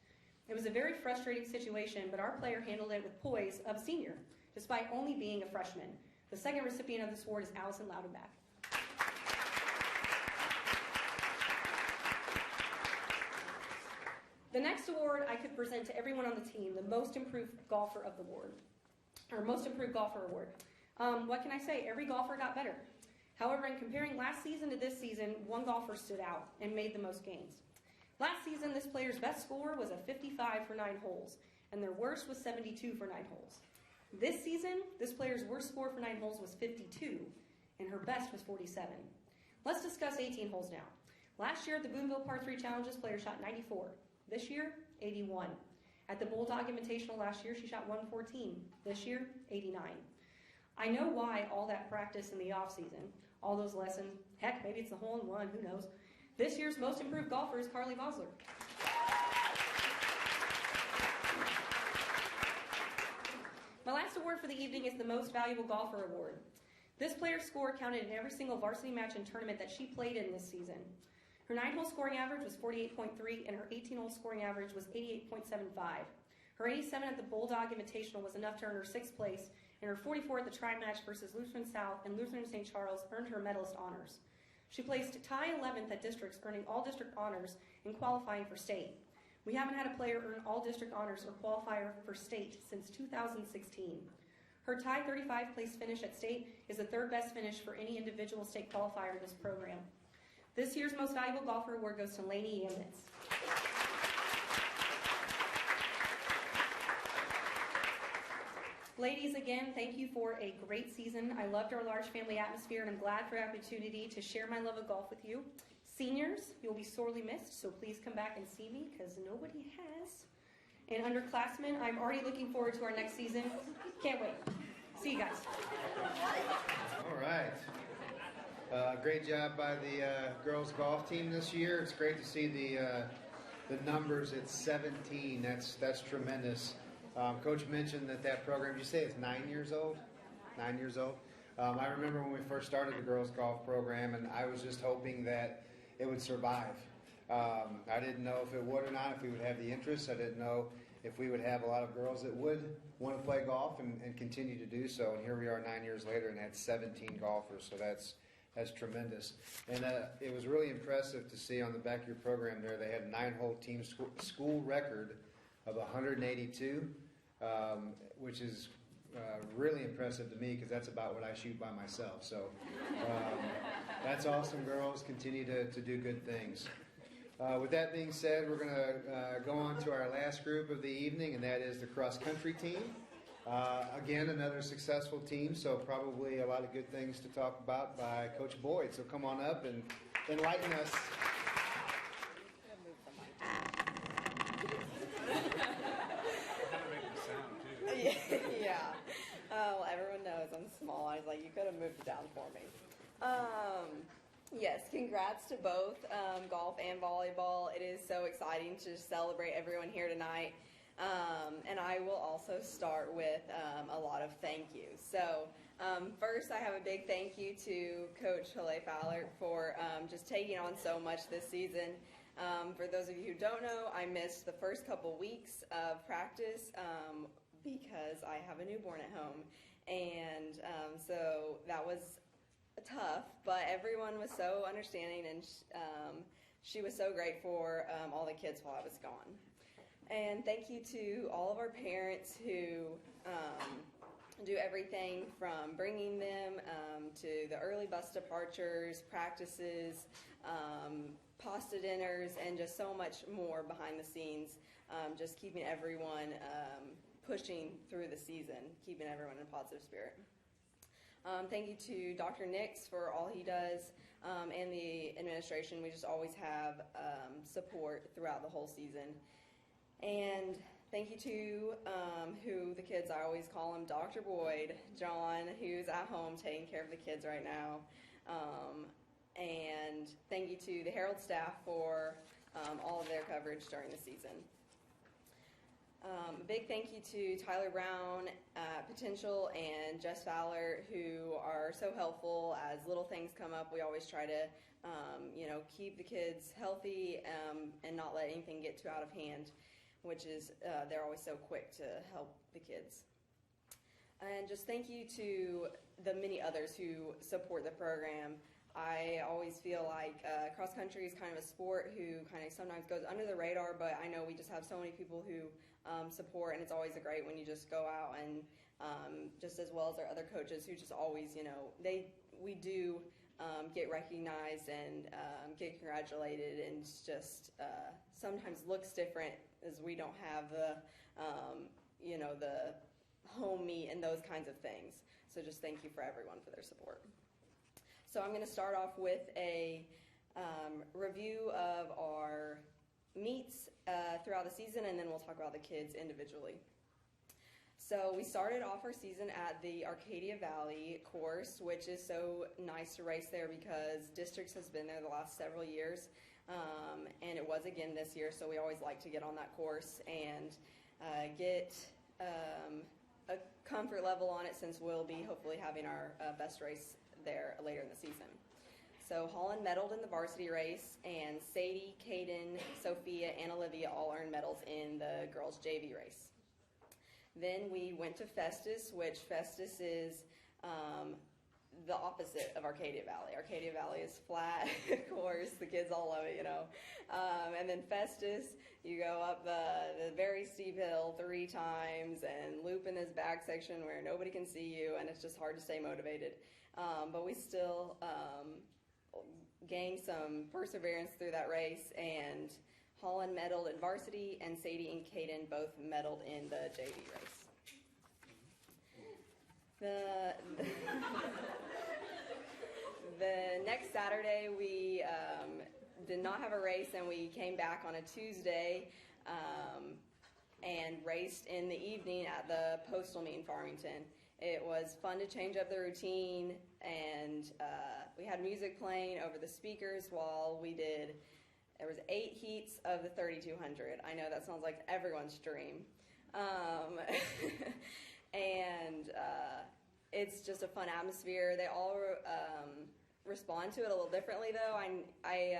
It was a very frustrating situation, but our player handled it with poise of a senior, despite only being a freshman. The second recipient of this award is Allison Loudenbach. The next award I could present to everyone on the team, the Most Improved Golfer of the Award, or Most Improved Golfer Award. What can I say? Every golfer got better. However, in comparing last season to this season, one golfer stood out and made the most gains. Last season, this player's best score was a 55 for 9 holes, and their worst was 72 for 9 holes. This season, this player's worst score for 9 holes was 52, and her best was 47. Let's discuss 18 holes now. Last year at the Boonville Par 3 Challenge, this player shot 94. This year, 81. At the Bulldog Invitational last year, she shot 114. This year, 89. I know why all that practice in the off-season, all those lessons, heck, maybe it's the hole-in-one, who knows. This year's Most Improved Golfer is Carly Vosler. My last award for the evening is the Most Valuable Golfer Award. This player's score counted in every single varsity match and tournament that she played in this season. Her 9-hole scoring average was 48.3, and her 18-hole scoring average was 88.75. Her 87 at the Bulldog Invitational was enough to earn her 6th place, and her 44 at the tri-match versus Lutheran South and Lutheran St. Charles earned her medalist honors. She placed tie 11th at districts, earning all district honors and qualifying for state. We haven't had a player earn all district honors or qualify for state since 2016. Her tie 35th place finish at state is the 3rd best finish for any individual state qualifier in this program. This year's Most Valuable Golfer Award goes to Lainey Yambitz. Ladies, again, thank you for a great season. I loved our large family atmosphere, and I'm glad for the opportunity to share my love of golf with you. Seniors, you'll be sorely missed, so please come back and see me, because nobody has. And underclassmen, I'm already looking forward to our next season. Can't wait. See you guys. All right. Great job by the girls golf team this year. It's great to see the numbers at 17. That's tremendous. Coach mentioned that program. Did you say it's 9 years old? 9 years old. I remember when we first started the girls golf program, and I was just hoping that it would survive. I didn't know if it would or not, if we would have the interest. I didn't know if we would have a lot of girls that would want to play golf and continue to do so. And here we are 9 years later and had 17 golfers, so that's tremendous. And it was really impressive to see on the back of your program there, they had a 9-hole team school record of 182, which is really impressive to me because that's about what I shoot by myself. So that's awesome, girls. Continue to do good things. With that being said, we're going to go on to our last group of the evening, and that is the cross-country team. Again, another successful team, so probably a lot of good things to talk about by Coach Boyd. So come on up and enlighten us. Yeah. Well, everyone knows I'm small. I was like, you could have moved it down for me. Yes, congrats to both golf and volleyball. It is so exciting to celebrate everyone here tonight. And I will also start with a lot of thank yous. So first, I have a big thank you to Coach Hale Fowler for just taking on so much this season. For those of you who don't know, I missed the first couple weeks of practice because I have a newborn at home. And so that was tough, but everyone was so understanding, and she was so great for all the kids while I was gone. And thank you to all of our parents who do everything from bringing them to the early bus departures, practices, pasta dinners, and just so much more behind the scenes, just keeping everyone pushing through the season, keeping everyone in a positive spirit. Thank you to Dr. Nix for all he does, and the administration. We just always have support throughout the whole season. And thank you to who the kids, I always call him Dr. Boyd, John, who's at home taking care of the kids right now. And thank you to the Herald staff for all of their coverage during the season. A big thank you to Tyler Brown, Potential, and Jess Fowler, who are so helpful as little things come up. We always try to, keep the kids healthy and not let anything get too out of hand, which is they're always so quick to help the kids. And just thank you to the many others who support the program. I always feel like cross country is kind of a sport who kind of sometimes goes under the radar, but I know we just have so many people who support, and it's always great when you just go out and just as well as our other coaches who just always, we do get recognized and get congratulated, and it's just sometimes looks different as we don't have the home meet and those kinds of things. So just thank you for everyone for their support. So I'm going to start off with a review of our meets throughout the season, and then we'll talk about the kids individually. So we started off our season at the Arcadia Valley course, which is so nice to race there because Districts has been there the last several years, and it was again this year, so we always like to get on that course and get a comfort level on it, since we'll be hopefully having our best race there later in the season. So Holland medaled in the varsity race, and Sadie, Kaden, Sophia, and Olivia all earned medals in the girls' JV race. Then we went to Festus, which Festus is the opposite of Arcadia Valley. Arcadia Valley is flat, of course, the kids all love it, and then Festus, you go up the very steep hill 3 times and loop in this back section where nobody can see you, and it's just hard to stay motivated. But we still gained some perseverance through that race, and Holland medaled in varsity, and Sadie and Kaden both medaled in the JV race. The next Saturday, we did not have a race, and we came back on a Tuesday and raced in the evening at the Postal Meet in Farmington. It was fun to change up the routine, and we had music playing over the speakers while we did. There was 8 heats of the 3200. I know that sounds like everyone's dream. And it's just a fun atmosphere. They all respond to it a little differently, though. I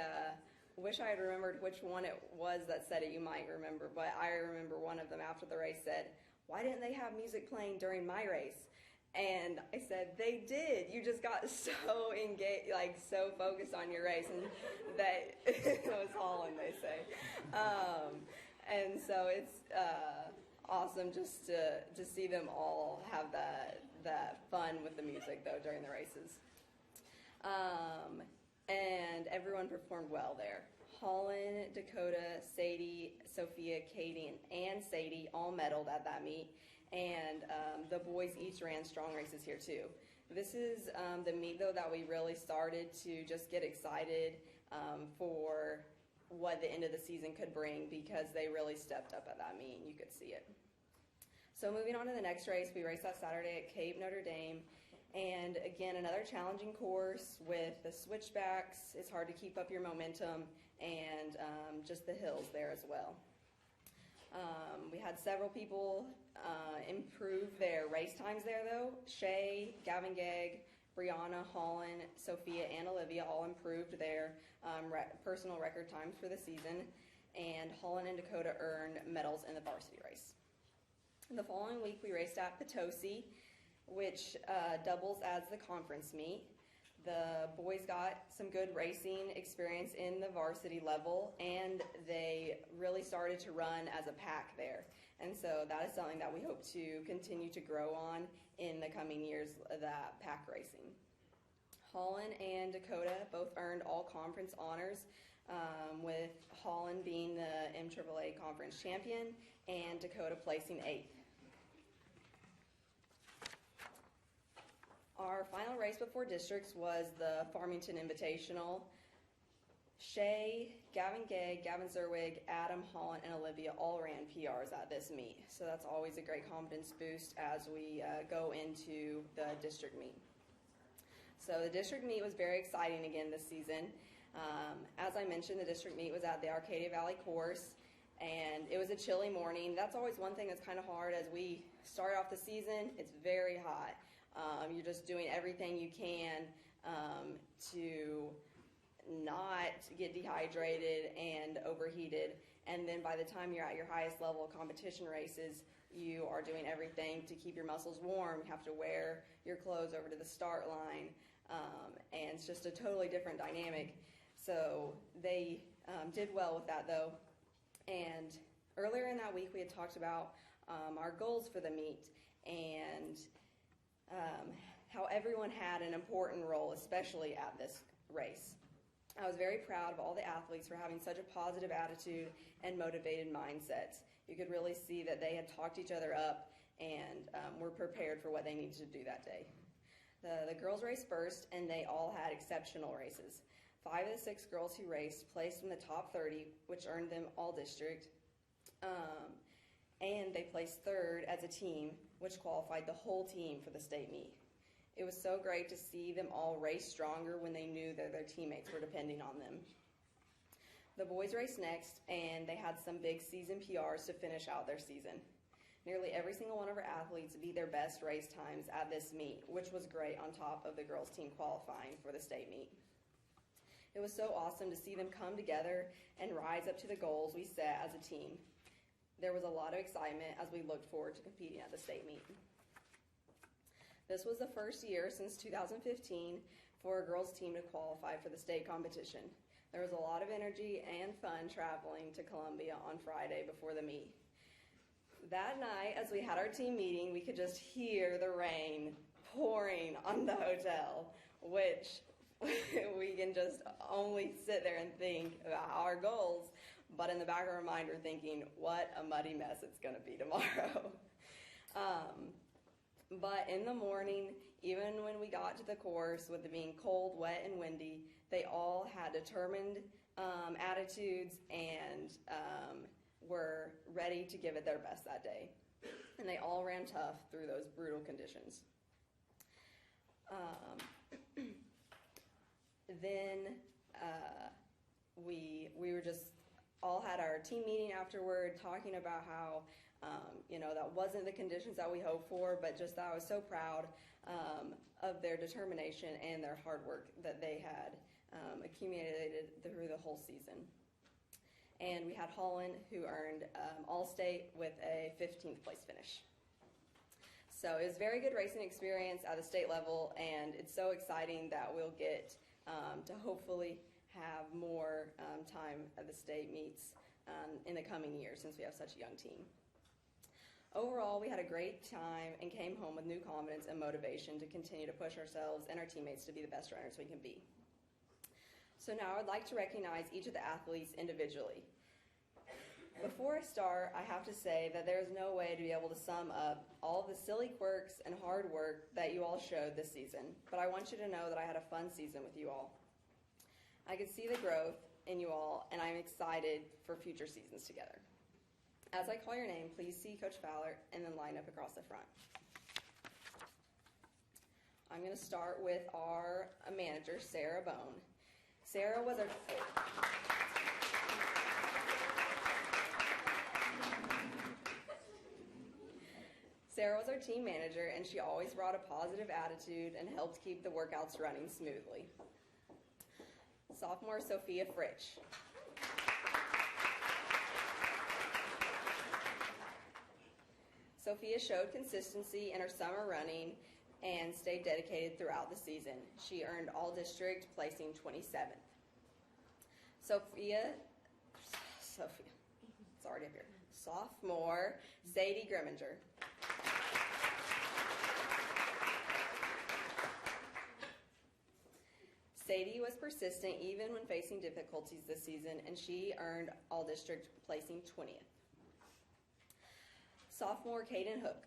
wish I had remembered which one it was that said it. You might remember, but I remember one of them after the race said, "Why didn't they have music playing during my race?" And I said, "They did. You just got so engaged, like so focused on your race," and that it was Holland, they say. And so it's awesome just to see them all have that fun with the music, though, during the races. And everyone performed well there. Holland, Dakota, Sadie, Sophia, Katie, and Sadie all medaled at that meet. And the boys each ran strong races here too. This is the meet, though, that we really started to just get excited for what the end of the season could bring, because they really stepped up at that meet, and you could see it. So moving on to the next race, we raced that Saturday at Cape Notre Dame. And again, another challenging course with the switchbacks. It's hard to keep up your momentum, and just the hills there as well. We had several people improve their race times there, though. Shay, Gavin Gegg, Brianna, Holland, Sophia, and Olivia all improved their personal record times for the season, and Holland and Dakota earned medals in the varsity race. The following week, we raced at Potosi, which doubles as the conference meet. The boys got some good racing experience in the varsity level, and they really started to run as a pack there. And so that is something that we hope to continue to grow on in the coming years, that pack racing. Holland and Dakota both earned all conference honors, with Holland being the MAAA conference champion and Dakota placing 8th. Our final race before districts was the Farmington Invitational. Shay, Gavin Gegg, Gavin Zerwig, Adam, Holland, and Olivia all ran PRs at this meet. So that's always a great confidence boost as we go into the district meet. So the district meet was very exciting again this season. As I mentioned, the district meet was at the Arcadia Valley course, and it was a chilly morning. That's always one thing that's kind of hard as we start off the season. It's very hot. You're just doing everything you can to not get dehydrated and overheated. And then by the time you're at your highest level of competition races, you are doing everything to keep your muscles warm. You have to wear your clothes over to the start line, and it's just a totally different dynamic. So they did well with that, though. And earlier in that week, we had talked about our goals for the meet and how everyone had an important role, especially at this race. I was very proud of all the athletes for having such a positive attitude and motivated mindsets. You could really see that they had talked each other up and were prepared for what they needed to do that day. The girls raced first, and they all had exceptional races. 5 of the 6 girls who raced placed in the top 30, which earned them all district. And they placed 3rd as a team, which qualified the whole team for the state meet. It was so great to see them all race stronger when they knew that their teammates were depending on them. The boys raced next, and they had some big season PRs to finish out their season. Nearly every single one of our athletes beat their best race times at this meet, which was great on top of the girls' team qualifying for the state meet. It was so awesome to see them come together and rise up to the goals we set as a team. There was a lot of excitement as we looked forward to competing at the state meet. This was the first year since 2015 for a girls' team to qualify for the state competition. There was a lot of energy and fun traveling to Columbia on Friday before the meet. That night, as we had our team meeting, we could just hear the rain pouring on the hotel, which we can just only sit there and think about our goals, but in the back of our mind we're thinking, what a muddy mess it's going to be tomorrow. But in the morning, even when we got to the course, with it being cold, wet, and windy, they all had determined attitudes and were ready to give it their best that day. And they all ran tough through those brutal conditions. Then we were just all had our team meeting afterward, talking about how that wasn't the conditions that we hoped for, but just that I was so proud of their determination and their hard work that they had accumulated through the whole season. And we had Holland, who earned All-State with a 15th place finish. So it was a very good racing experience at the state level, and it's so exciting that we'll get to hopefully have more time at the state meets in the coming years, since we have such a young team. Overall, we had a great time and came home with new confidence and motivation to continue to push ourselves and our teammates to be the best runners we can be. So now I'd like to recognize each of the athletes individually. Before I start, I have to say that there is no way to be able to sum up all the silly quirks and hard work that you all showed this season, but I want you to know that I had a fun season with you all. I could see the growth in you all, and I'm excited for future seasons together. As I call your name, please see Coach Fowler and then line up across the front. I'm going to start with our manager, Sarah Bone. Sarah was our team manager, and she always brought a positive attitude and helped keep the workouts running smoothly. Sophomore Sophia Fritsch. Sophia showed consistency in her summer running and stayed dedicated throughout the season. She earned all-district, placing 27th. Sophia, it's already up here. Sophomore Sadie Grimminger. Sadie was persistent even when facing difficulties this season, and she earned all-district, placing 20th. Sophomore Caden Hook.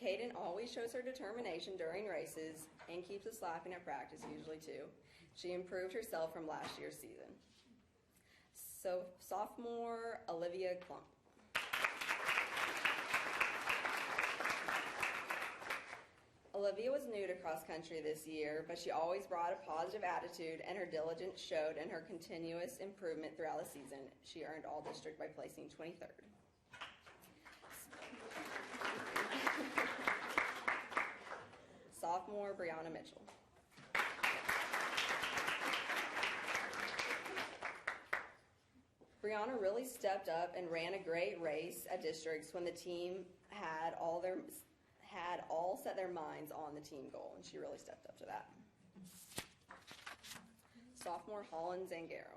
Caden always shows her determination during races and keeps us laughing at practice, usually too. She improved herself from last year's season. So, sophomore Olivia Klump. Olivia was new to cross country this year, but she always brought a positive attitude, and her diligence showed in her continuous improvement throughout the season. She earned all district by placing 23rd. Sophomore Brianna Mitchell. Brianna really stepped up and ran a great race at districts when the team had all set their minds on the team goal, and she really stepped up to that. Sophomore Holland Zangaro.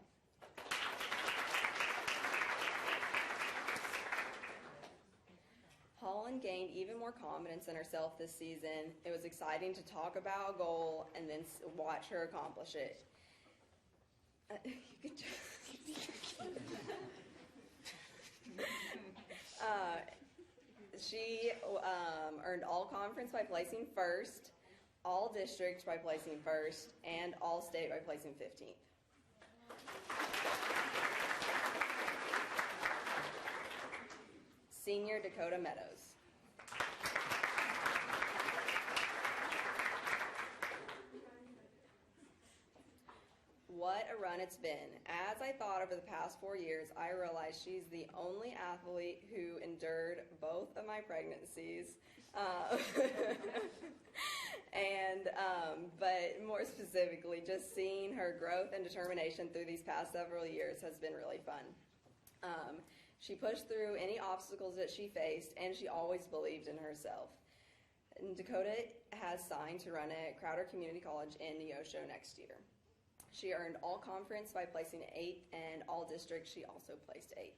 Holland gained even more confidence in herself this season. It was exciting to talk about a goal and then watch her accomplish it. She earned all conference by placing first, all district by placing first, and all state by placing 15th. Senior Dakota Meadows. What a run it's been. As I thought over the past 4 years, I realized she's the only athlete who endured both of my pregnancies. But more specifically, just seeing her growth and determination through these past several years has been really fun. She pushed through any obstacles that she faced, and she always believed in herself. And Dakota has signed to run at Crowder Community College in Neosho next year. She earned all conference by placing 8th, and all district she also placed 8th.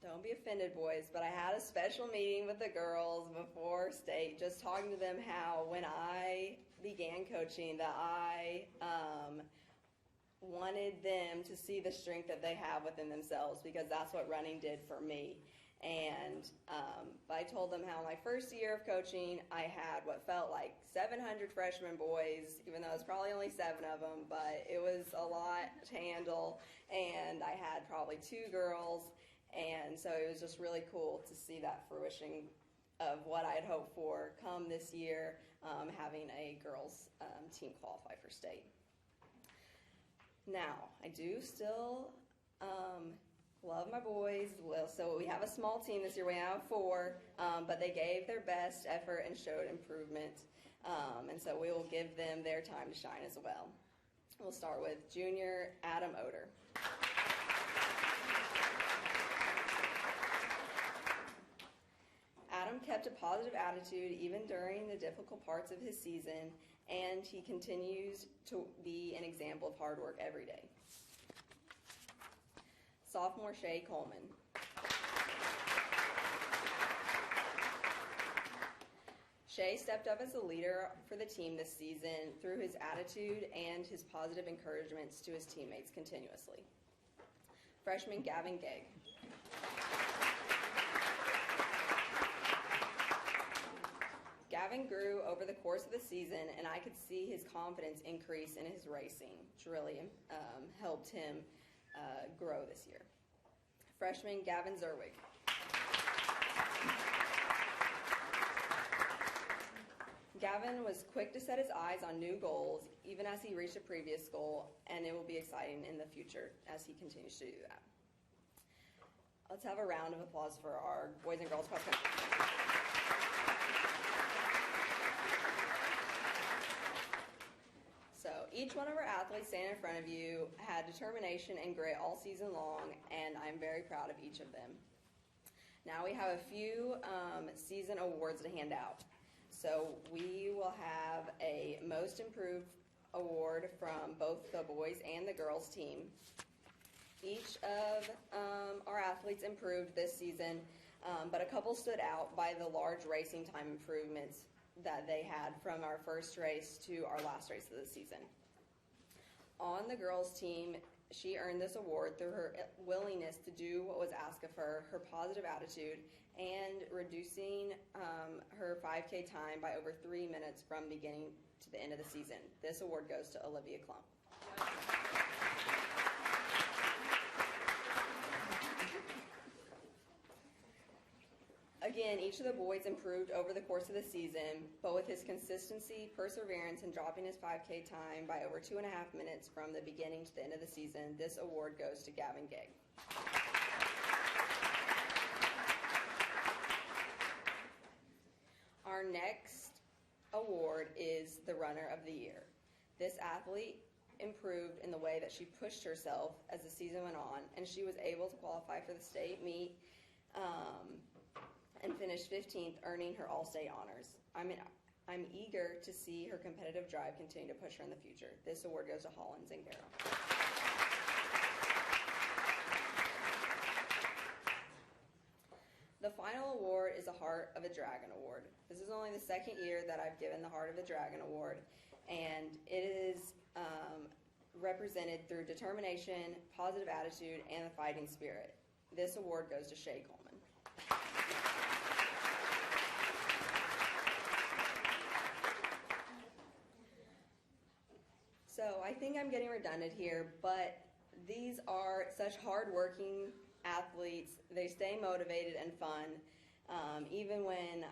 Don't be offended, boys, but I had a special meeting with the girls before state, just talking to them how when I began coaching that I wanted them to see the strength that they have within themselves, because that's what running did for me. And I told them how my first year of coaching, I had what felt like 700 freshman boys, even though it was probably only 7 of them, but it was a lot to handle. And I had probably 2 girls. And so it was just really cool to see that fruition of what I had hoped for come this year, having a girls team qualify for state. Now, I do still love my boys. Well, so we have a small team this year. We have 4, but they gave their best effort and showed improvement. And so we will give them their time to shine as well. We'll start with junior Adam Oder. Adam kept a positive attitude even during the difficult parts of his season, and he continues to be an example of hard work every day. Sophomore Shay Coleman. Shay stepped up as a leader for the team this season through his attitude and his positive encouragements to his teammates continuously. Freshman Gavin Gegg. Gavin grew over the course of the season, and I could see his confidence increase in his racing, which really helped him grow this year. Freshman Gavin Zerwig. Gavin was quick to set his eyes on new goals, even as he reached a previous goal, and it will be exciting in the future as he continues to do that. Let's have a round of applause for our boys and girls cross country. So each one of our athletes standing in front of you had determination and grit all season long, and I'm very proud of each of them. Now we have a few season awards to hand out. So we will have a Most Improved award from both the boys and the girls team. Each of our athletes improved this season, but a couple stood out by the large racing time improvements that they had from our first race to our last race of the season. On the girls team, she earned this award through her willingness to do what was asked of her, her positive attitude, and reducing her 5K time by over 3 minutes from beginning to the end of the season. This award goes to Olivia Klump. Again, each of the boys improved over the course of the season, but with his consistency, perseverance, and dropping his 5K time by over 2.5 minutes from the beginning to the end of the season, this award goes to Gavin Gegg. Our next award is the Runner of the Year. This athlete improved in the way that she pushed herself as the season went on, and she was able to qualify for the state meet and finished 15th, earning her All-State honors. I'm eager to see her competitive drive continue to push her in the future. This award goes to Holland Zingaro. The final award is the Heart of a Dragon Award. This is only the second year that I've given the Heart of a Dragon Award, and it is represented through determination, positive attitude, and the fighting spirit. This award goes to Shay Coleman. So I think I'm getting redundant here, but these are such hard-working athletes. They stay motivated and fun, even when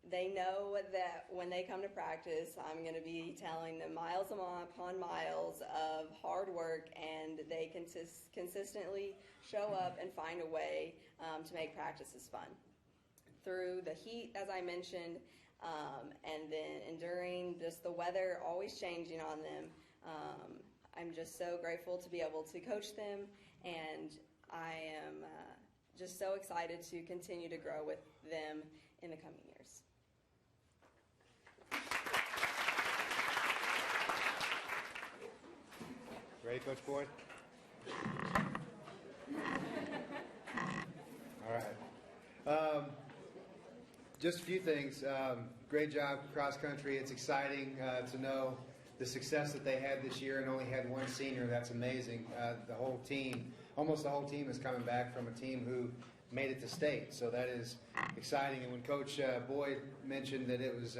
they know that when they come to practice, I'm going to be telling them miles upon miles of hard work, and they can consistently show up and find a way to make practices fun. Through the heat, as I mentioned, and then enduring just the weather always changing on them, I'm just so grateful to be able to coach them, and I am just so excited to continue to grow with them in the coming years. Ready, Coach Boyd? All right. Just a few things. Great job, cross country. It's exciting to know the success that they had this year and only had one senior. That's amazing. The whole team, almost the whole team is coming back from a team who made it to state. So that is exciting. And when Coach Boyd mentioned that it was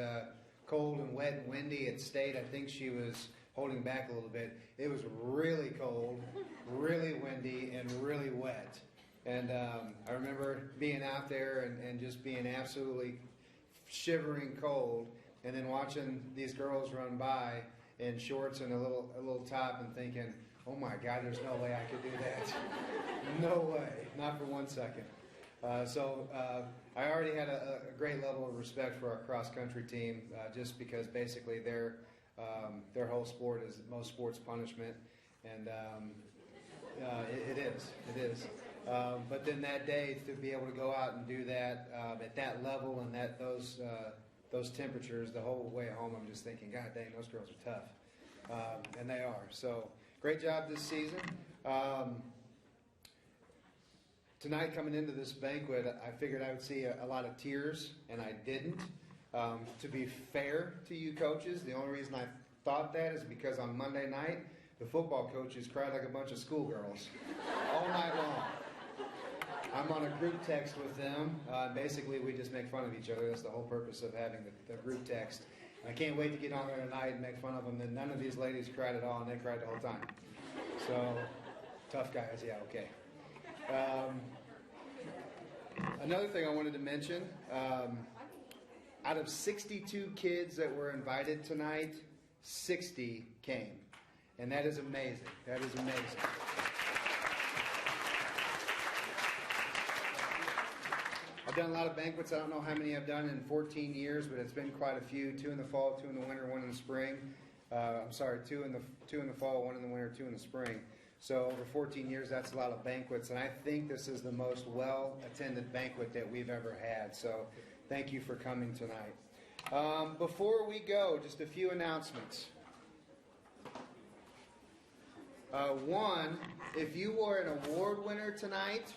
cold and wet and windy at state, I think she was holding back a little bit. It was really cold, really windy, and really wet. And I remember being out there and just being absolutely shivering cold, and then watching these girls run by in shorts and a little top and thinking, oh my God, there's no way I could do that. No way, not for 1 second. So I already had a great level of respect for our cross-country team, just because basically their whole sport is most sports punishment, and it is. But then that day, to be able to go out and do that at that level and those temperatures the whole way home, I'm just thinking, God dang, those girls are tough, and they are. So great job this season. Tonight, coming into this banquet, I figured I would see a lot of tears, and I didn't. To be fair to you coaches, the only reason I thought that is because on Monday night, the football coaches cried like a bunch of schoolgirls all night long. I'm on a group text with them. Basically, we just make fun of each other. That's the whole purpose of having the group text. And I can't wait to get on there tonight and make fun of them. And none of these ladies cried at all, and they cried the whole time. So, tough guys, yeah, okay. Another thing I wanted to mention, out of 62 kids that were invited tonight, 60 came. And that is amazing. That is amazing. I've done a lot of banquets. I don't know how many I've done in 14 years, but it's been quite a few. 2 in the fall, 2 in the winter, 1 in the spring. I'm sorry, 2 in the fall, 1 in the winter, 2 in the spring. So over 14 years, that's a lot of banquets, and I think this is the most well-attended banquet that we've ever had. So thank you for coming tonight. Before we go, just a few announcements. One, if you were an award winner tonight,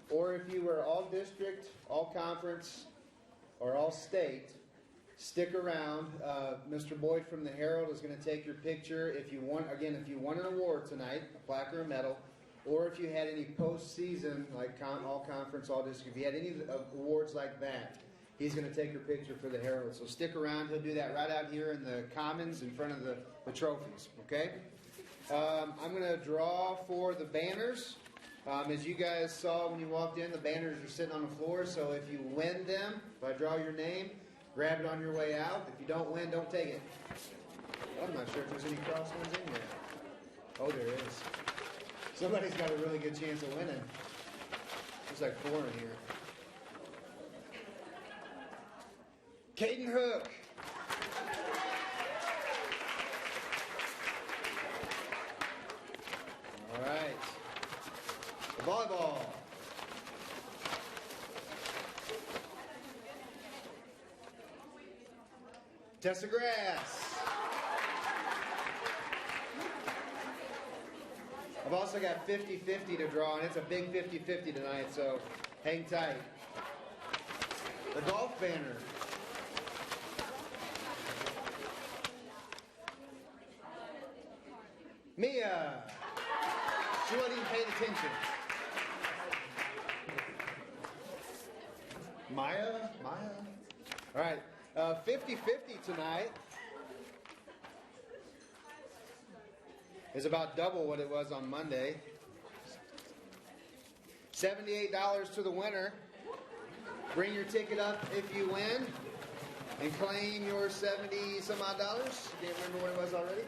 or if you were all district, all conference, or all state, stick around. Mr. Boyd from the Herald is going to take your picture. If you want an award tonight, a plaque or a medal, or if you had any postseason, like all conference, all district, if you had any awards like that, he's going to take your picture for the Herald. So stick around. He'll do that right out here in the Commons in front of the trophies. Okay? I'm going to draw for the banners. As you guys saw when you walked in, the banners are sitting on the floor. So if you win them, if I draw your name, grab it on your way out. If you don't win, don't take it. I'm not sure if there's any cross ones in there. Oh, there is. Somebody's got a really good chance of winning. There's like 4 in here. Caden Hook. Volleyball. Test of grass. I've also got 50-50 to draw, and it's a big 50-50 tonight, so hang tight. The golf banner. Mia. She wasn't even paying attention. Maya. All right. 50-50 tonight is about double what it was on Monday. $78 to the winner. Bring your ticket up if you win and claim your 70 some odd dollars. Can't remember what it was already.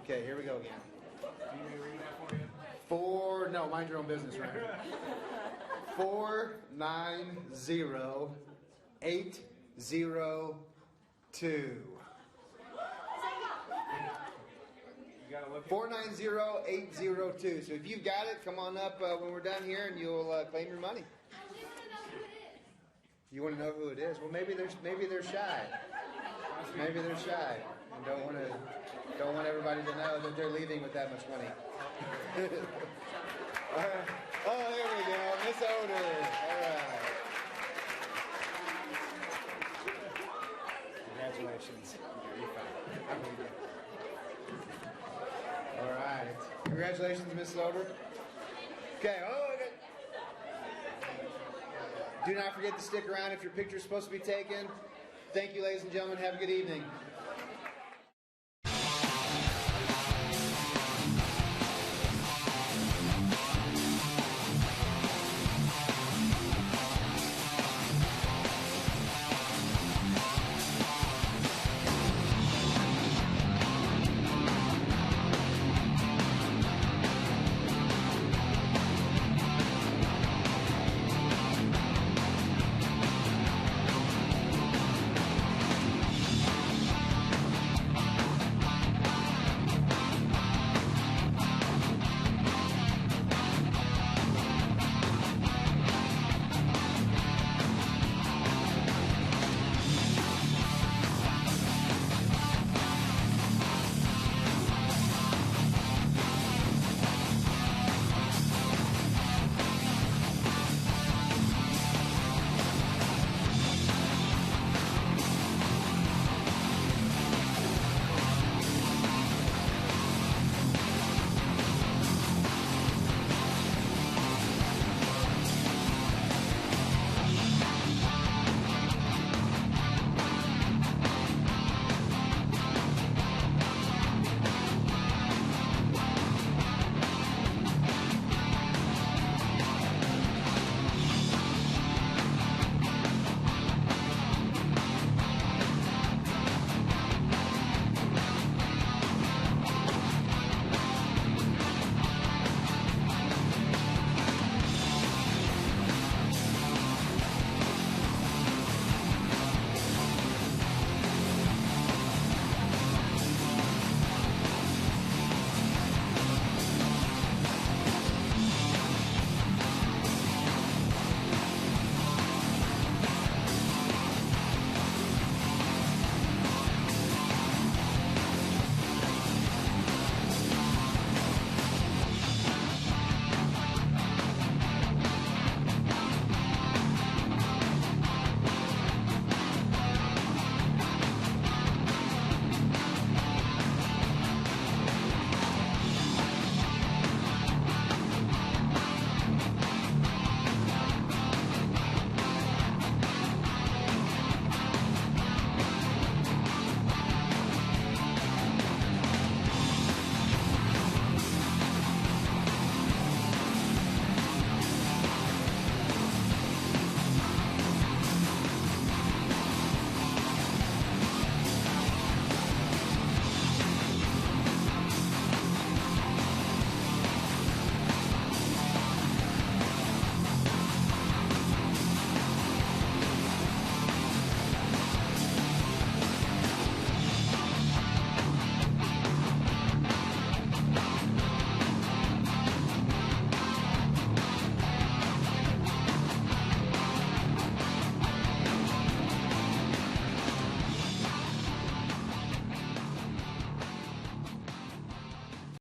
Okay, here we go again. No, mind your own business, right? 490802. 490802. So if you've got it, come on up when we're done here, and you'll claim your money. You want to know who it is? Well, maybe they're shy. Maybe they're shy and don't want everybody to know that they're leaving with that much money. All right. Oh, there we go, Miss Oder. All right. Congratulations. You're fine. All right. Congratulations, Miss Oder. Okay. Do not forget to stick around if your picture's supposed to be taken. Thank you, ladies and gentlemen. Have a good evening.